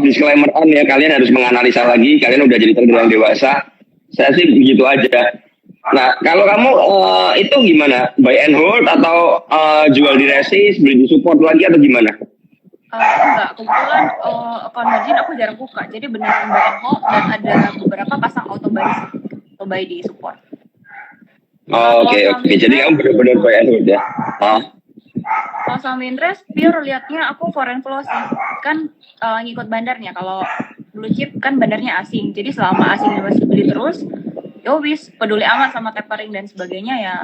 disclaimer on ya, kalian harus menganalisa lagi. Kalian udah jadi terbilang dewasa. Saya sih begitu aja. Nah kalau kamu itu gimana? Buy and hold atau jual di resist, beli di support lagi atau gimana? Enggak, kebetulan account margin aku jarang buka, jadi beneran buy and hold dan ada beberapa pasang auto buy di support. Oke. Jadi kamu benar-benar buy and hold ya? Kalau sama Windrest, pure liatnya aku foreign flow sih, kan ngikut bandarnya. Kalau blue chip kan bandarnya asing, jadi selama asingnya masih beli terus, yowis peduli amat sama tapering dan sebagainya ya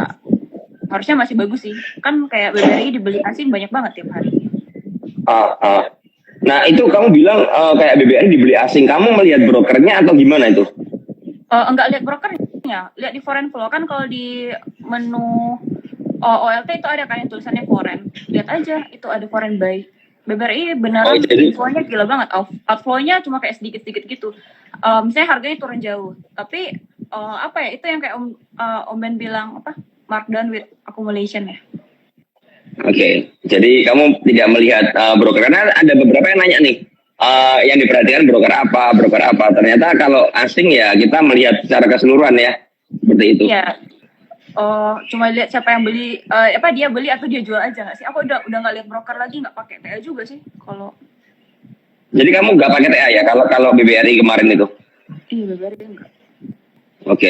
harusnya masih bagus sih. Kan kayak BBRI dibeli asing banyak banget tiap hari. Nah itu kamu bilang kayak BBRI dibeli asing, kamu melihat brokernya atau gimana itu? Enggak lihat brokernya, lihat di foreign flow. Kan kalau di menu OLT itu ada kan yang tulisannya foreign, lihat aja itu ada foreign buy. BBRI beneran infonya gila banget, outflow-nya cuma kayak sedikit-sedikit gitu. Misalnya harganya turun jauh, tapi itu yang kayak Om Ben bilang markdown with accumulation ya. Oke, jadi kamu tidak melihat broker, karena ada beberapa yang nanya nih, yang diperhatikan broker apa. Ternyata kalau asing ya kita melihat secara keseluruhan ya, seperti itu. Iya. Cuma lihat siapa yang beli, dia beli atau dia jual aja nggak sih? Aku udah nggak lihat broker lagi, nggak pakai TA juga sih kalau. Jadi kamu nggak pakai TA ya kalau BBRI kemarin itu? Iya, BBRI enggak. Oke.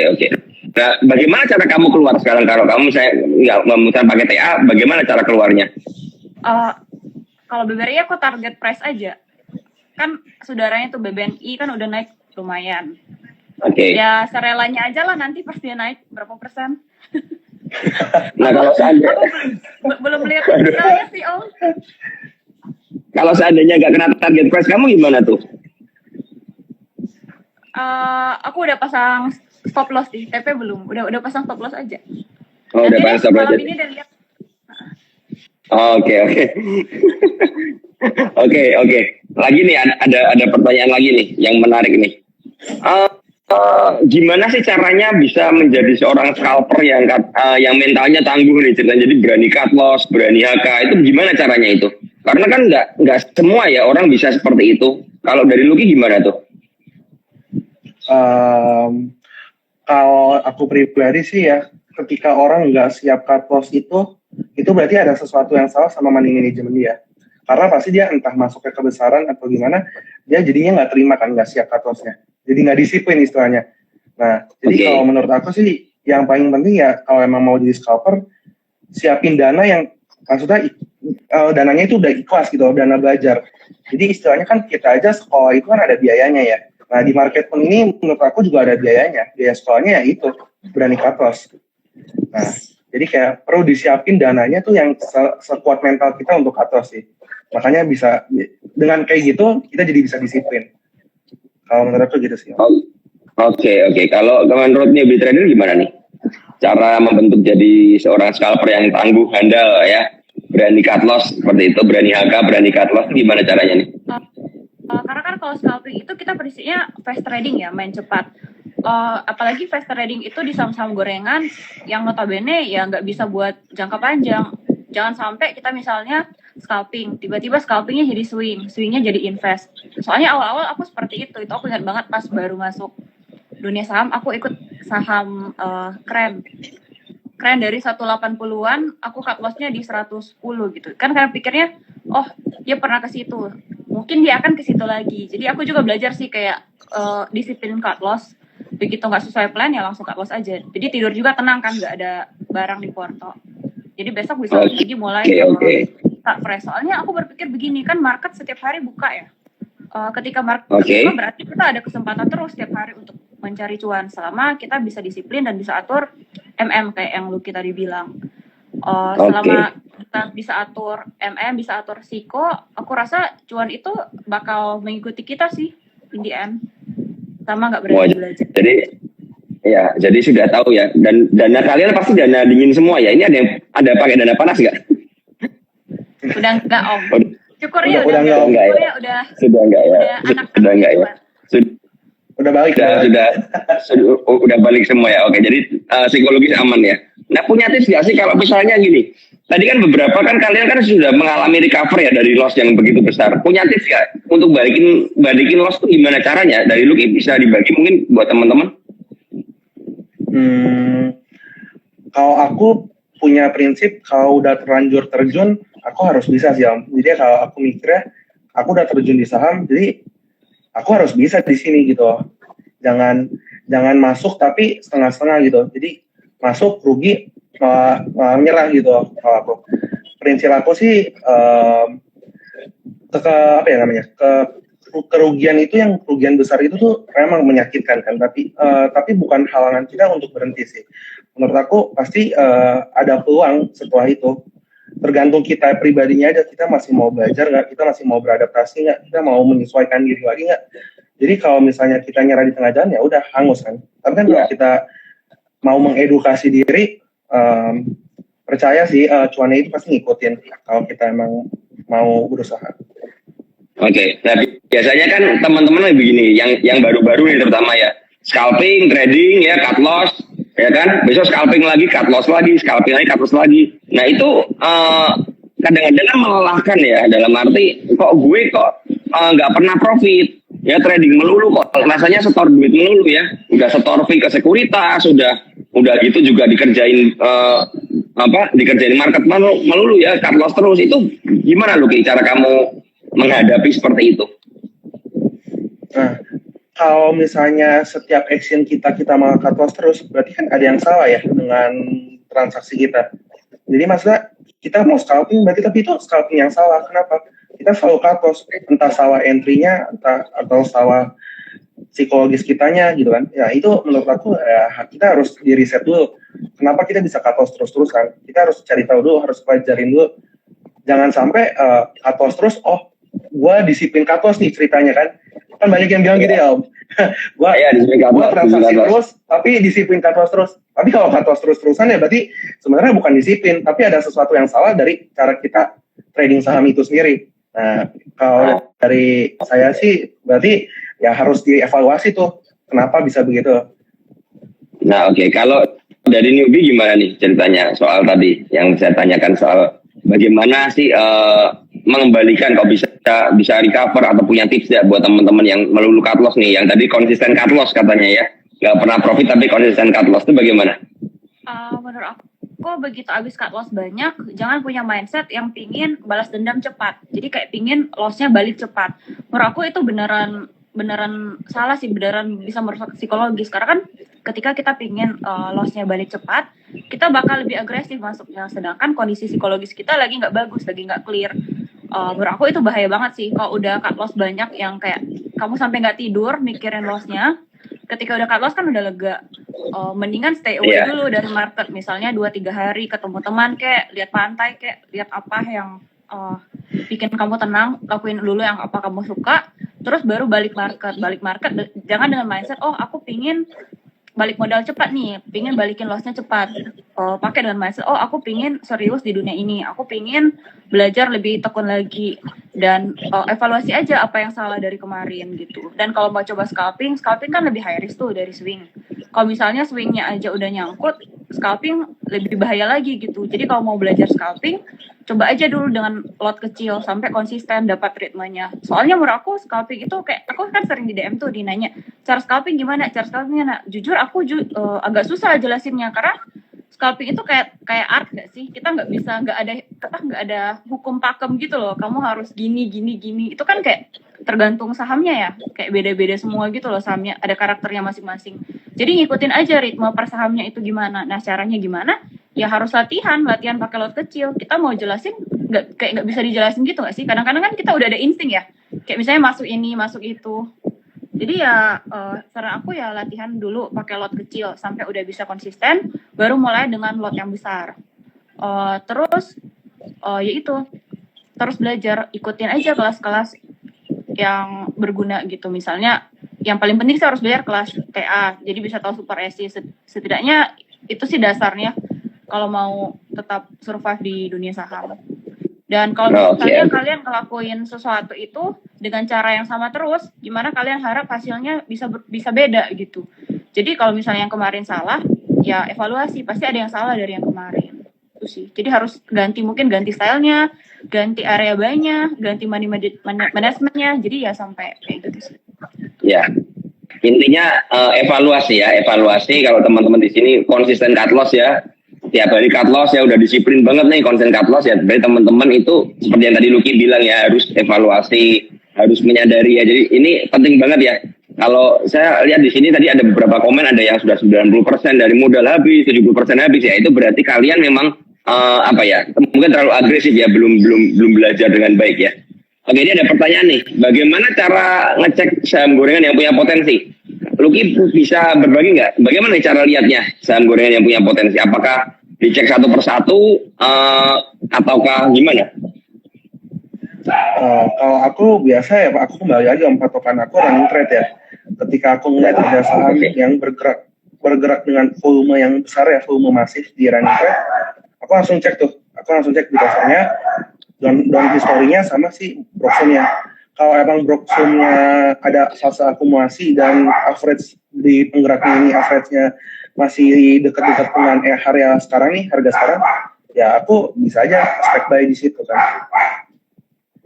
Nah, bagaimana cara kamu keluar sekarang kalau kamu nggak memutuskan pakai TA? Bagaimana cara keluarnya? Kalau BBRI aku target price aja. Kan saudaranya tuh BBNI kan udah naik lumayan. Oke. Ya serelanya aja lah nanti pas dia naik berapa persen. Nah kalau seandainya Aku belum lihat detailnya sih Om. kalau seandainya nggak kena target price kamu gimana tuh? Aku udah pasang stop loss di TP belum. Udah pasang stop loss aja. Oh, Nanti udah pasang stop loss. malam ini udah lihat. Oke. Oke. Lagi nih ada pertanyaan lagi nih yang menarik nih. Gimana sih caranya bisa menjadi seorang scalper yang mentalnya tangguh nih ceritanya, jadi berani cut loss, berani HK, itu gimana caranya itu? Karena kan nggak semua ya orang bisa seperti itu. Kalau dari Lucky gimana tuh? Kalau aku pribadi sih ya, ketika orang nggak siap cut loss itu berarti ada sesuatu yang salah sama money management dia. Karena pasti dia entah masuknya kebesaran atau gimana, dia jadinya nggak terima kan, nggak siap cut loss-nya. Jadi nggak disiplin istilahnya. Nah, jadi kalau menurut aku sih, yang paling penting ya, kalau emang mau jadi scalper, siapin dana yang, maksudnya dananya itu udah ikhlas gitu, dana belajar. Jadi istilahnya kan kita aja sekolah itu kan ada biayanya ya. Nah, di market pun ini menurut aku juga ada biayanya. Biaya sekolahnya ya itu, berani cut loss. Nah, jadi kayak perlu disiapin dananya tuh yang sekuat mental kita untuk cut loss sih. Makanya bisa, dengan kayak gitu, kita jadi bisa disiplin. Kalau menurut aku gitu sih. Oke. Kalau menurut newbie trader gimana nih? Cara membentuk jadi seorang scalper yang tangguh, handal ya, berani cut loss seperti itu, berani HK, berani cut loss, gimana caranya nih? Karena kan kalau scalping itu kita prinsipnya fast trading ya, main cepat. Apalagi fast trading itu di saham-saham gorengan yang notabene ya nggak bisa buat jangka panjang. Jangan sampai kita misalnya scalping, tiba-tiba scalpingnya jadi swingnya jadi invest. Soalnya awal-awal aku seperti itu aku ingat banget pas baru masuk dunia saham, aku ikut saham keren dari 180-an, aku cut loss-nya di 110 gitu. Kan karena pikirnya, oh dia pernah ke situ, mungkin dia akan ke situ lagi. Jadi aku juga belajar sih kayak disiplin cut loss. Begitu nggak sesuai plan ya langsung cut loss aja. Jadi tidur juga tenang kan, nggak ada barang di porto. Jadi besok bisa lagi mulai start fresh. Soalnya aku berpikir begini, kan market setiap hari buka ya. Ketika market buka berarti kita ada kesempatan terus setiap hari untuk mencari cuan selama kita bisa disiplin dan bisa atur kayak yang Lucky tadi bilang. Selama kita bisa atur bisa atur Siko, aku rasa cuan itu bakal mengikuti kita sih in the end. Sama nggak berani belajar. Jadi sudah tahu ya. Dan dana kalian pasti dana dingin semua ya. Ini ada pakai dana panas nggak? Udah enggak Om. Syukur ya udah enggak ya. Sudah enggak ya. Sudah enggak ya. Udah balik udah balik semua ya. Oke, jadi psikologis aman ya. Nah, punya tips nggak sih kalau misalnya gini? Tadi kan beberapa kan kalian kan sudah mengalami recover ya dari loss yang begitu besar. Punya tips nggak untuk balikin loss itu gimana caranya? Dari lu bisa dibagi mungkin buat teman-teman? Kalau aku punya prinsip, kalau udah terlanjur terjun, aku harus bisa sih Om. Jadi kalau aku mikirnya, aku udah terjun di saham, jadi aku harus bisa di sini gitu. Jangan masuk tapi setengah-setengah gitu. Jadi masuk rugi menyerah gitu. Kalau aku prinsip aku sih kerugian itu yang kerugian besar itu tuh memang menyakitkan kan, tapi bukan halangan kita untuk berhenti sih. Menurut aku pasti ada peluang setelah itu. Tergantung kita pribadinya aja, kita masih mau belajar nggak, kita masih mau beradaptasi nggak, kita mau menyesuaikan diri lagi nggak. Jadi kalau misalnya kita nyerah di tengah jalan ya udah hangus kan. Tapi kan kalau kita mau mengedukasi diri, percaya sih cuannya itu pasti ngikutin kalau kita emang mau berusaha. Oke, nah biasanya kan teman-teman begini, yang baru-baru nih terutama ya, scalping, trading ya, cut loss, ya kan, besok scalping lagi, cut loss lagi, scalping lagi, cut loss lagi. Nah itu kadang-kadang melelahkan ya, dalam arti kok gue nggak pernah profit, ya trading melulu kok, rasanya setor duit melulu ya, udah setor fee ke sekuritas, udah gitu juga dikerjain dikerjain market melulu ya, cut loss terus. Itu gimana Lucky cara kamu menghadapi seperti itu? Nah, kalau misalnya setiap action kita malah cut loss terus, berarti kan ada yang salah ya dengan transaksi kita. Jadi maksudnya kita mau scalping berarti, tapi itu scalping yang salah. Kenapa? Kita selalu cut loss, entah salah entry-nya, entah atau salah psikologis kitanya gitu kan. Ya itu menurut aku ya kita harus di reset dulu. Kenapa kita bisa cut loss terus-terusan? Kita harus cari tahu dulu, harus pelajarin dulu. Jangan sampai cut loss terus, oh gue disiplin cut loss nih ceritanya kan. Kan banyak yang bilang gitu ya Om. Gue transaksi terus, tapi disiplin cut loss terus. Tapi kalau cut loss terus-terusan ya berarti sebenarnya bukan disiplin, tapi ada sesuatu yang salah dari cara kita trading saham itu sendiri. Nah, kalau dari saya sih berarti ya harus dievaluasi tuh kenapa bisa begitu. Nah oke, kalau dari newbie gimana nih ceritanya soal tadi yang saya tanyakan soal bagaimana sih mengembalikan kok bisa recover atau punya tips ya buat teman-teman yang melulu cut loss nih, yang tadi konsisten cut loss katanya ya, nggak pernah profit tapi konsisten cut loss itu bagaimana? Menurut aku begitu abis cut loss banyak, jangan punya mindset yang pingin balas dendam cepat. Jadi kayak pingin lossnya balik cepat. Menurut aku itu beneran salah sih, beneran bisa merusak psikologis. Karena kan ketika kita pingin lossnya balik cepat, kita bakal lebih agresif masuknya. Sedangkan kondisi psikologis kita lagi nggak bagus, lagi nggak clear. Menurut aku itu bahaya banget sih. Kalau udah cut loss banyak yang kayak kamu sampai nggak tidur mikirin lossnya. Ketika udah cut loss kan udah lega. Mendingan stay away dulu dari market. Misalnya 2-3 hari ketemu teman kayak lihat pantai kayak lihat apa yang bikin kamu tenang, lakuin dulu yang apa kamu suka, terus baru balik market. Jangan dengan mindset aku pingin balik modal cepat nih, pingin balikin lossnya cepat. Pakai dengan mindset aku pingin serius di dunia ini, aku pingin belajar lebih tekun lagi, dan evaluasi aja apa yang salah dari kemarin gitu. Dan kalau mau coba scalping kan lebih high risk tuh dari swing. Kalau misalnya swingnya aja udah nyangkut, scalping lebih bahaya lagi gitu. Jadi kalau mau belajar scalping, coba aja dulu dengan lot kecil sampai konsisten dapat ritmenya. Soalnya menurut aku scalping itu kayak, aku kan sering di DM tuh dinanya, cara scalping gimana? Jujur aku agak susah jelasinnya, karena scalping itu kayak art gak sih? Kita nggak ada hukum pakem gitu loh. Kamu harus gini. Itu kan kayak tergantung sahamnya ya. Kayak beda-beda semua gitu loh sahamnya. Ada karakternya masing-masing. Jadi ngikutin aja ritme per sahamnya itu gimana. Nah caranya gimana? Ya harus latihan pakai lot kecil. Kita mau jelasin nggak bisa dijelasin gitu nggak sih? Kadang-kadang kan kita udah ada insting ya. Kayak misalnya masuk ini, masuk itu. Jadi ya saran aku ya latihan dulu pakai lot kecil sampai udah bisa konsisten, baru mulai dengan lot yang besar. Terus ya itu, terus belajar, ikutin aja kelas-kelas yang berguna gitu. Misalnya yang paling penting sih harus belajar kelas TA, jadi bisa tahu super SI. Setidaknya itu sih dasarnya kalau mau tetap survive di dunia saham. Dan kalau misalnya kalian ngelakuin sesuatu itu dengan cara yang sama terus, gimana kalian harap hasilnya bisa beda gitu. Jadi kalau misalnya yang kemarin salah, ya evaluasi, pasti ada yang salah dari yang kemarin. Itu sih. Jadi harus mungkin ganti stylenya, ganti area buy-nya, ganti money management-nya. Jadi ya sampai kayak gitu sih. Ya. Intinya evaluasi ya, kalau teman-teman di sini konsisten cut loss ya. Tiap hari cut loss ya, udah disiplin banget nih konsen cut loss ya. Berarti teman-teman itu seperti yang tadi Lucky bilang ya, harus evaluasi, harus menyadari ya. Jadi ini penting banget ya. Kalau saya lihat di sini tadi ada beberapa komen, ada yang sudah 90% dari modal habis, 70% habis ya. Itu berarti kalian memang mungkin terlalu agresif ya, belum belajar dengan baik ya. Oke, ini ada pertanyaan nih. Bagaimana cara ngecek saham gorengan yang punya potensi? Lucky bisa berbagi nggak? Bagaimana cara lihatnya saham gorengan yang punya potensi? Apakah dicek satu persatu ataukah gimana? Kalau aku biasa ya, aku kembali aja patokan aku running trade ya. Ketika aku melihat ada saham yang bergerak dengan volume yang besar ya, volume masif di running trade, aku langsung cek di dasarnya, down historinya sama si broksumnya. Kalau emang broksumnya ada fase akumulasi dan average di penggeraknya ini average-nya masih dekat-dekat dengan harga sekarang, ya aku bisa aja expect buy di situ kan.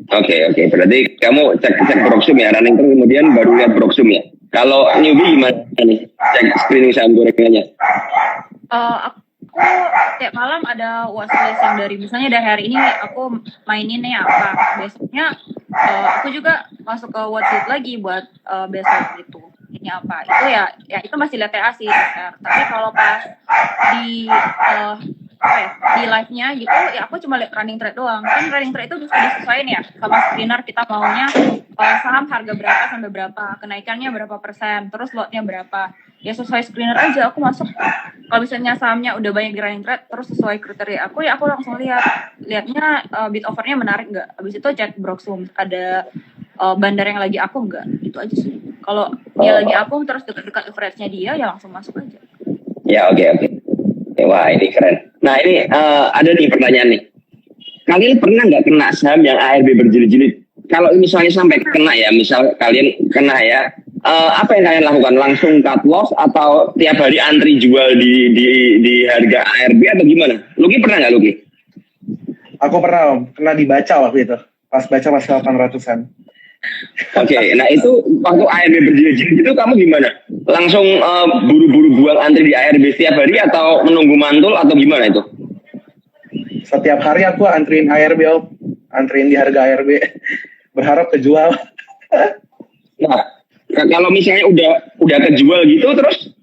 Oke. Berarti kamu cek broksum ya, running terus kemudian baru lihat broksum ya. Kalau newbie gimana nih? Cek screening saham gorengannya. Aku tiap malam ada watchlist yang dari misalnya dari hari ini aku mainin nih apa, besoknya aku juga masuk ke watchlist lagi buat besok gitu. Ini apa? Itu ya itu masih lihat TA sih. Tapi kalau pas di apa ya, di live-nya gitu ya aku cuma lihat running trade doang. Kan running trade itu bisa disesuaiin ya sama screener, kita maunya saham harga berapa sampai berapa, kenaikannya berapa persen, terus lotnya berapa. Ya sesuai screener aja aku masuk. Kalau misalnya sahamnya udah banyak di running trade terus sesuai kriteria aku, ya aku langsung lihatnya bid offernya menarik nggak. Habis itu cek Broksum ada bandar yang lagi aku nggak, gitu aja sih. Kalau dia lagi aku terus dekat-dekat average-nya dia, ya langsung masuk aja. Ya, oke. Wah, ini keren. Nah, ini ada nih pertanyaan nih. Kalian pernah nggak kena saham yang ARB berjilid-jilid? Kalau misalnya sampai kena ya, misal kalian kena ya, apa yang kalian lakukan? Langsung cut loss atau tiap hari antri jual di harga ARB atau gimana? Luki pernah nggak, Luki? Aku pernah Om, kena dibaca waktu itu. Pas baca masih 800-an. Oke, nah itu waktu ARB berjilid-jilid itu kamu gimana? Langsung buru-buru buang antri di ARB setiap hari atau menunggu mantul atau gimana itu? Setiap hari aku antriin ARB Om, antriin di harga ARB, berharap kejual. Nah, kalau misalnya udah kejual gitu terus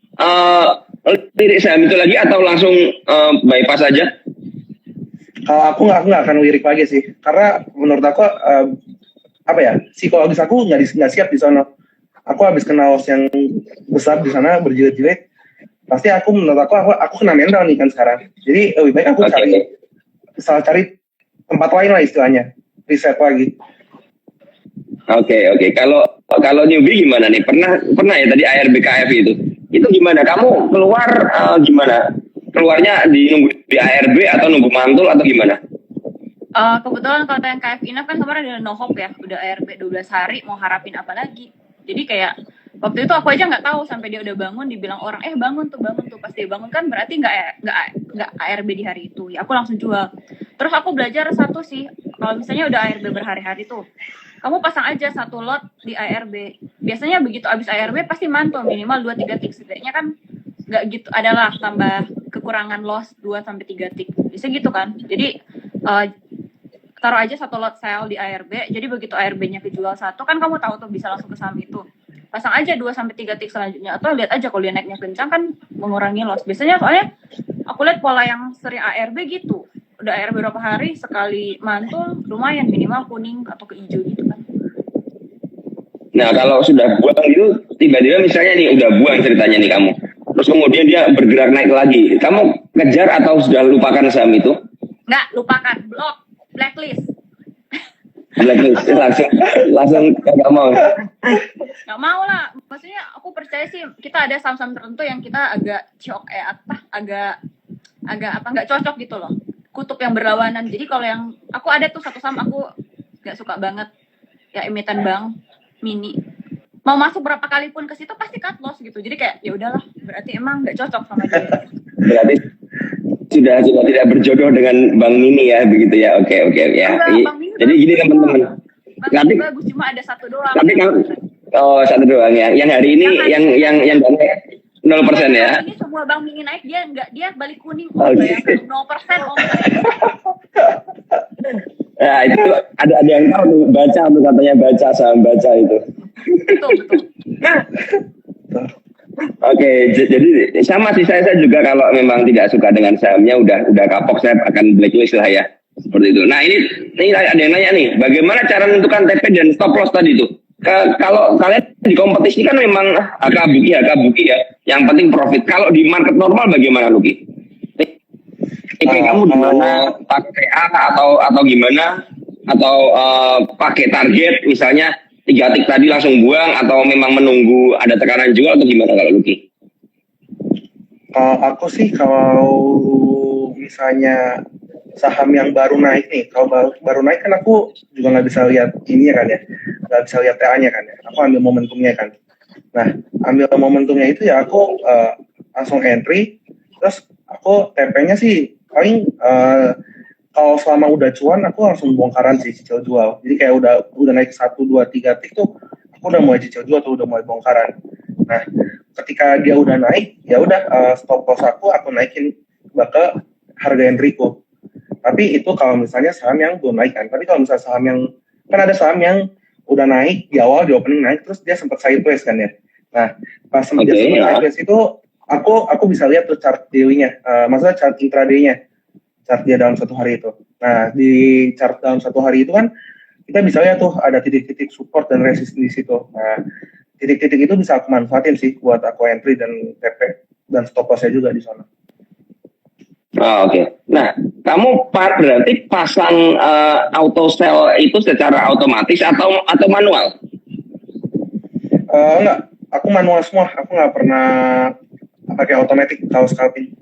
lirik saham itu lagi atau langsung bypass aja? Kalau aku nggak akan lirik lagi sih, karena menurut aku apa ya, psikologis aku nggak siap di sana. Aku habis kena loss yang besar di sana berjilid-jilid, pasti menurut aku kena mental nih kan sekarang. Jadi lebih baik aku cari tempat lain lah istilahnya, reset lagi. Oke. Kalau newbie gimana nih? Pernah ya tadi ARB KF itu gimana? Kamu keluar gimana? Keluarnya nunggu di ARB atau nunggu mantul atau gimana? Kebetulan kalau yang KF Inaf kan kemarin ada no hope ya, udah ARB 12 hari, mau harapin apa lagi? Jadi kayak waktu itu aku aja nggak tahu sampai dia udah bangun, dibilang orang bangun tuh, pas dia bangun kan berarti nggak ARB di hari itu. Ya aku langsung jual. Terus aku belajar satu sih, kalau misalnya udah ARB berhari-hari tuh, kamu pasang aja satu lot di ARB. Biasanya begitu abis ARB pasti mantul minimal 2-3 tick, setidaknya kan nggak gitu, adalah tambah kekurangan loss 2-3 tick. Bisa gitu kan? Jadi taruh aja satu lot sell di ARB, jadi begitu ARB-nya kejual satu, kan kamu tahu tuh bisa langsung ke saham itu. Pasang aja 2-3 tick selanjutnya, atau lihat aja kalau dia naiknya kencang kan mengurangi loss. Biasanya soalnya aku lihat pola yang sering ARB gitu, udah ARB berapa hari sekali mantul lumayan minimal kuning atau ke hijau gitu kan. Nah, kalau sudah buang itu tiba-tiba misalnya nih udah buang ceritanya nih kamu, terus kemudian dia bergerak naik lagi, kamu kejar atau sudah lupakan saham itu? Nggak, lupakan, blacklist langsung nggak mau. Nggak mau lah, maksudnya aku percaya sih kita ada saham-saham tertentu yang kita agak nggak cocok gitu loh, kutub yang berlawanan. Jadi kalau yang aku ada tuh satu saham aku nggak suka banget ya, emiten bank mini, mau masuk berapa kali pun ke situ pasti cut loss gitu. Jadi kayak ya udahlah, berarti emang nggak cocok sama dia. Berarti sudah tidak berjodoh dengan Bang Mini ya, begitu ya. Oke ya. Jadi gini teman-teman. Bang Mini bagus, cuma ada satu doang. Tapi satu doang ya. Yang hari ini yang 0% ya. Ini semua Bang Mini naik dia balik kuning bayangkan 0% Nah, itu ada yang tahu tuh, baca tuh katanya, saham baca itu. Betul. Oke, jadi sama sih saya juga kalau memang tidak suka dengan sahamnya udah kapok, saya akan blacklist lah ya, seperti itu. Nah ini ada yang nanya nih, bagaimana cara menentukan TP dan stop loss tadi tuh? Kalau kalian di kompetisi kan memang agak buki ya, yang penting profit. Kalau di market normal bagaimana, Luki? TP kamu di mana? Pakai A atau gimana? Atau pakai target misalnya 3 tick tadi langsung buang, atau memang menunggu ada tekanan jual atau gimana kalau Luki? Aku sih kalau misalnya saham yang baru naik nih, kalau baru naik kan aku juga nggak bisa lihat ininya kan ya, nggak bisa lihat TA-nya kan ya. Aku ambil momentumnya kan. Nah, ambil momentumnya itu ya aku langsung entry, terus aku TP-nya sih paling kalau selama udah cuan aku langsung bongkaran sih, cicil jual. Jadi kayak udah naik 1, 2, 3 tick tuh aku udah mulai cicil jual tuh, udah mulai bongkaran. Nah, ketika dia udah naik, ya udah stop loss aku naikin ke harga entry-ku. Tapi itu kalau misalnya saham yang belum naik kan. Tapi kalau misalnya saham yang, kan ada saham yang udah naik di awal, di opening naik, terus dia sempat sideways kan ya. Nah, pas dia sempat sideways itu aku bisa lihat tuh chart daily-nya, maksudnya chart intraday-nya. chart dia dalam satu hari itu. Nah, di chart dalam satu hari itu kan kita bisa lihat tuh ada titik-titik support dan resistance di situ. Nah, titik-titik itu bisa aku manfaatin sih buat aku entry dan TP dan stop loss-nya juga di sana. Oh, oke. Nah, kamu berarti pasang auto sell itu secara otomatis atau manual? Enggak, aku manual semua. Aku nggak pernah pakai automatic kalau scalping.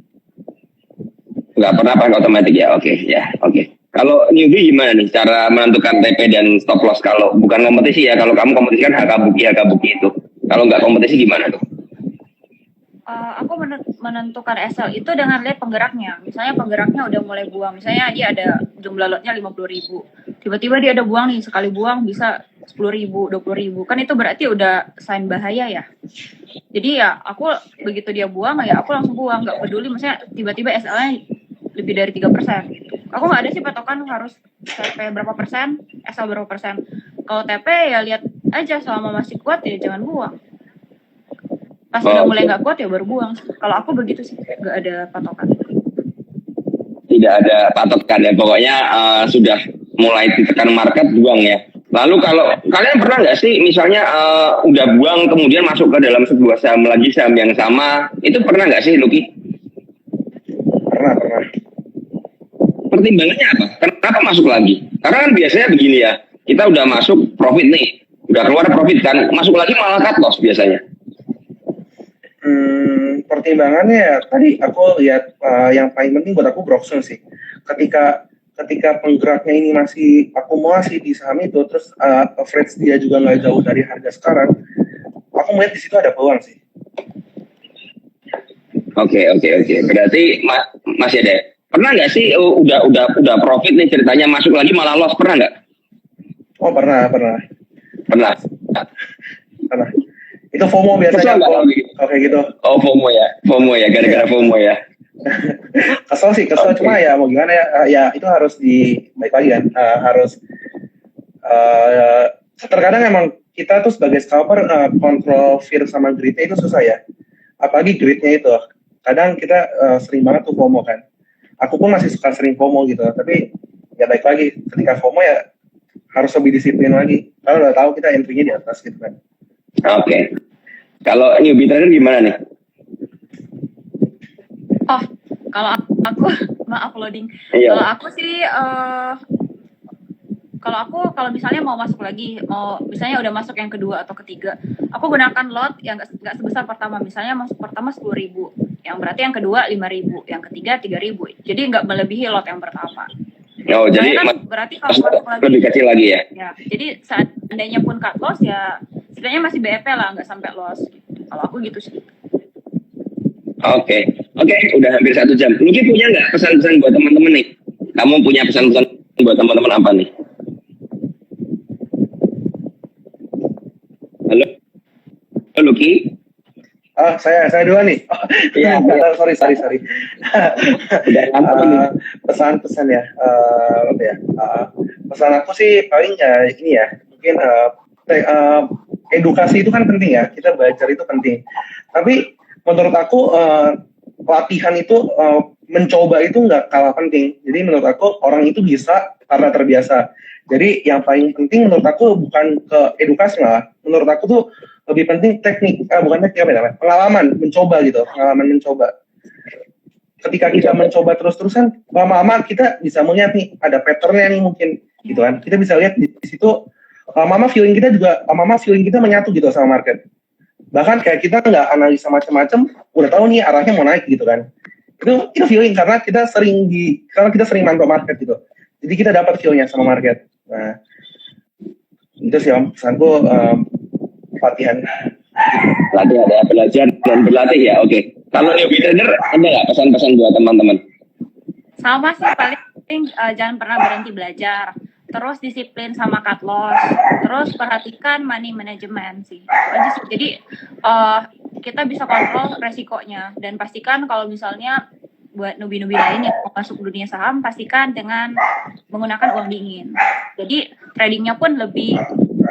Nggak pernah pakai otomatis ya, oke, ya, oke. Kalau newbie gimana nih cara menentukan TP dan stop loss kalau bukan kompetisi ya? Kalau kamu kompetisi kan HK-buki itu. Kalau nggak kompetisi gimana tuh? Aku menentukan SL itu dengan lihat penggeraknya. Misalnya penggeraknya udah mulai buang. Misalnya dia ada jumlah lotnya 50.000. Tiba-tiba dia ada buang nih, sekali buang bisa 10.000, 20.000. Kan itu berarti udah sign bahaya ya. Jadi ya aku begitu dia buang ya aku langsung buang. Nggak peduli misalnya tiba-tiba SL-nya lebih dari 3% gitu. Aku nggak ada sih patokan harus TP berapa persen, SL berapa persen. Kalau TP ya lihat aja selama masih kuat ya jangan buang. Pas udah mulai nggak kuat ya baru buang. Kalau aku begitu sih, nggak ada patokan. Tidak ada patokan ya, pokoknya sudah mulai ditekan market buang ya. Lalu kalau kalian pernah nggak sih misalnya udah buang kemudian masuk ke dalam sebuah saham lagi, saham yang sama, itu pernah nggak sih Lucky? Pernah. Pertimbangannya apa? Kenapa masuk lagi? Karena kan biasanya begini ya, kita udah masuk profit nih, udah keluar profit kan, masuk lagi malah cut loss biasanya. Pertimbangannya ya, tadi aku lihat yang paling penting buat aku Broxton sih. Ketika penggeraknya ini masih akumulasi di saham itu, terus average dia juga nggak jauh dari harga sekarang, aku melihat di situ ada peluang sih. Oke. Berarti masih ada. Pernah nggak sih udah profit nih ceritanya masuk lagi malah loss, pernah nggak? Oh pernah. Pernah. Itu FOMO biasanya kalau kayak gitu. Oh FOMO ya, gara-gara FOMO ya. Kesel cuma ya mau gimana ya itu harus baik lagi kan, harus terkadang emang kita tuh sebagai scalper kontrol fear sama greed-nya itu susah ya, apalagi greed-nya itu kadang kita sering banget tuh FOMO kan. Aku pun masih suka sering FOMO gitu, tapi ya baik lagi ketika FOMO ya harus lebih disiplin lagi karena udah tahu kita entry-nya di atas gitu kan. Oke. Kalau newbie trader gimana nih? Oh, kalau aku maaf loading. Iya. Kalau aku sih kalau misalnya mau masuk lagi, mau misalnya udah masuk yang kedua atau ketiga, aku gunakan lot yang nggak sebesar pertama. Misalnya masuk pertama 10.000, yang berarti yang kedua 5.000, yang ketiga 3.000. Jadi nggak melebihi lot yang pertama. Oh, jadi kan berarti kalau masuk lagi lebih kecil lagi ya? Ya, jadi seandainya pun cut loss ya sebenarnya masih BEP lah, nggak sampai loss. Kalau aku gitu sih. Oke, udah hampir 1 jam. Lucky punya nggak pesan-pesan buat teman-teman nih? Kamu punya pesan-pesan buat teman-teman apa nih? Halo, Lucky? Saya duluan nih. Iya. Sorry. Pesan-pesan ya. Pesan aku sih paling ya ini ya, mungkin edukasi itu kan penting ya. Kita belajar itu penting. Tapi menurut aku latihan itu mencoba itu nggak kalah penting. Jadi menurut aku orang itu bisa karena terbiasa. Jadi yang paling penting menurut aku bukan ke edukasi malah. Menurut aku tuh lebih penting teknik, bukan teknik apa namanya, pengalaman mencoba. Ketika kita mencoba terus-terusan, lama-lama kita bisa melihat nih ada patternnya nih mungkin, gitu kan. Kita bisa lihat di situ, lama-lama feeling kita menyatu gitu sama market. Bahkan kayak kita nggak analisa macam-macam, udah tahu nih arahnya mau naik gitu kan. Itu feeling karena kita sering mantau market gitu. Jadi kita dapat feel-nya sama market. Nah, itu sih Om, pesanku latihan ya, belajar dan berlatih ya. Oke. Kalau newbie trader ada nggak pesan-pesan buat teman-teman? Sama sih, paling jangan pernah berhenti belajar, terus disiplin sama cut loss, terus perhatikan money management sih. Itu aja sih. Jadi kita bisa kontrol resikonya dan pastikan kalau misalnya buat newbie-newbie lain yang mau masuk dunia saham, pastikan dengan menggunakan uang dingin. Jadi tradingnya pun lebih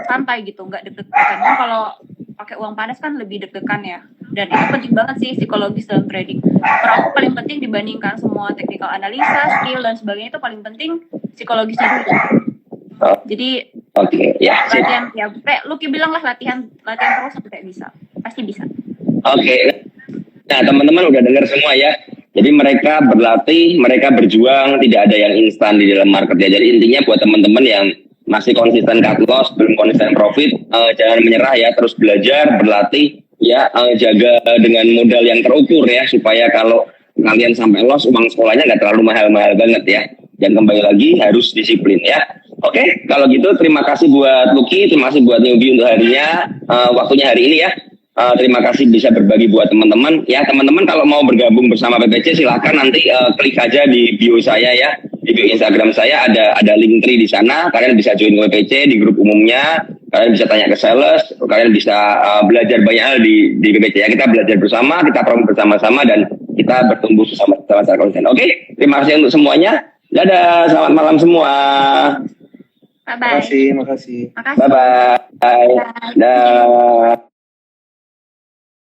santai gitu, nggak deg-degan. Kalau pakai uang panas kan lebih deg-degan ya. Dan itu penting banget sih psikologis dalam trading. Menurut aku paling penting dibandingkan semua technical analisa, skill dan sebagainya, itu paling penting psikologisnya dulu. Jadi Oke, ya. Sip. latihan ya kayak Lucky bilang lah, latihan terus sampai bisa. Pasti bisa. Oke. Nah, teman-teman udah dengar semua ya. Jadi mereka berlatih, mereka berjuang, tidak ada yang instan di dalam market ya. Jadi intinya buat teman-teman yang masih konsisten cut loss, belum konsisten profit, jangan menyerah ya, terus belajar, berlatih ya, jaga dengan modal yang terukur ya, supaya kalau kalian sampai loss, uang sekolahnya nggak terlalu mahal-mahal banget ya. Dan kembali lagi harus disiplin ya. Oke, kalau gitu terima kasih buat Lucky, terima kasih buat Newbie untuk harinya, waktunya hari ini ya. Terima kasih bisa berbagi buat teman-teman. Ya teman-teman kalau mau bergabung bersama PPC silahkan nanti klik aja di bio saya ya, di bio Instagram saya ada link tree di sana. Kalian bisa join ke PPC di grup umumnya. Kalian bisa tanya ke sales. Kalian bisa belajar banyak hal di PPC ya. Kita belajar bersama, kita promo bersama-sama dan kita bertumbuh bersama-sama secara konsisten. Oke, terima kasih untuk semuanya. Dadah, selamat malam semua. Bye bye. Makasih. Bye bye. Dah.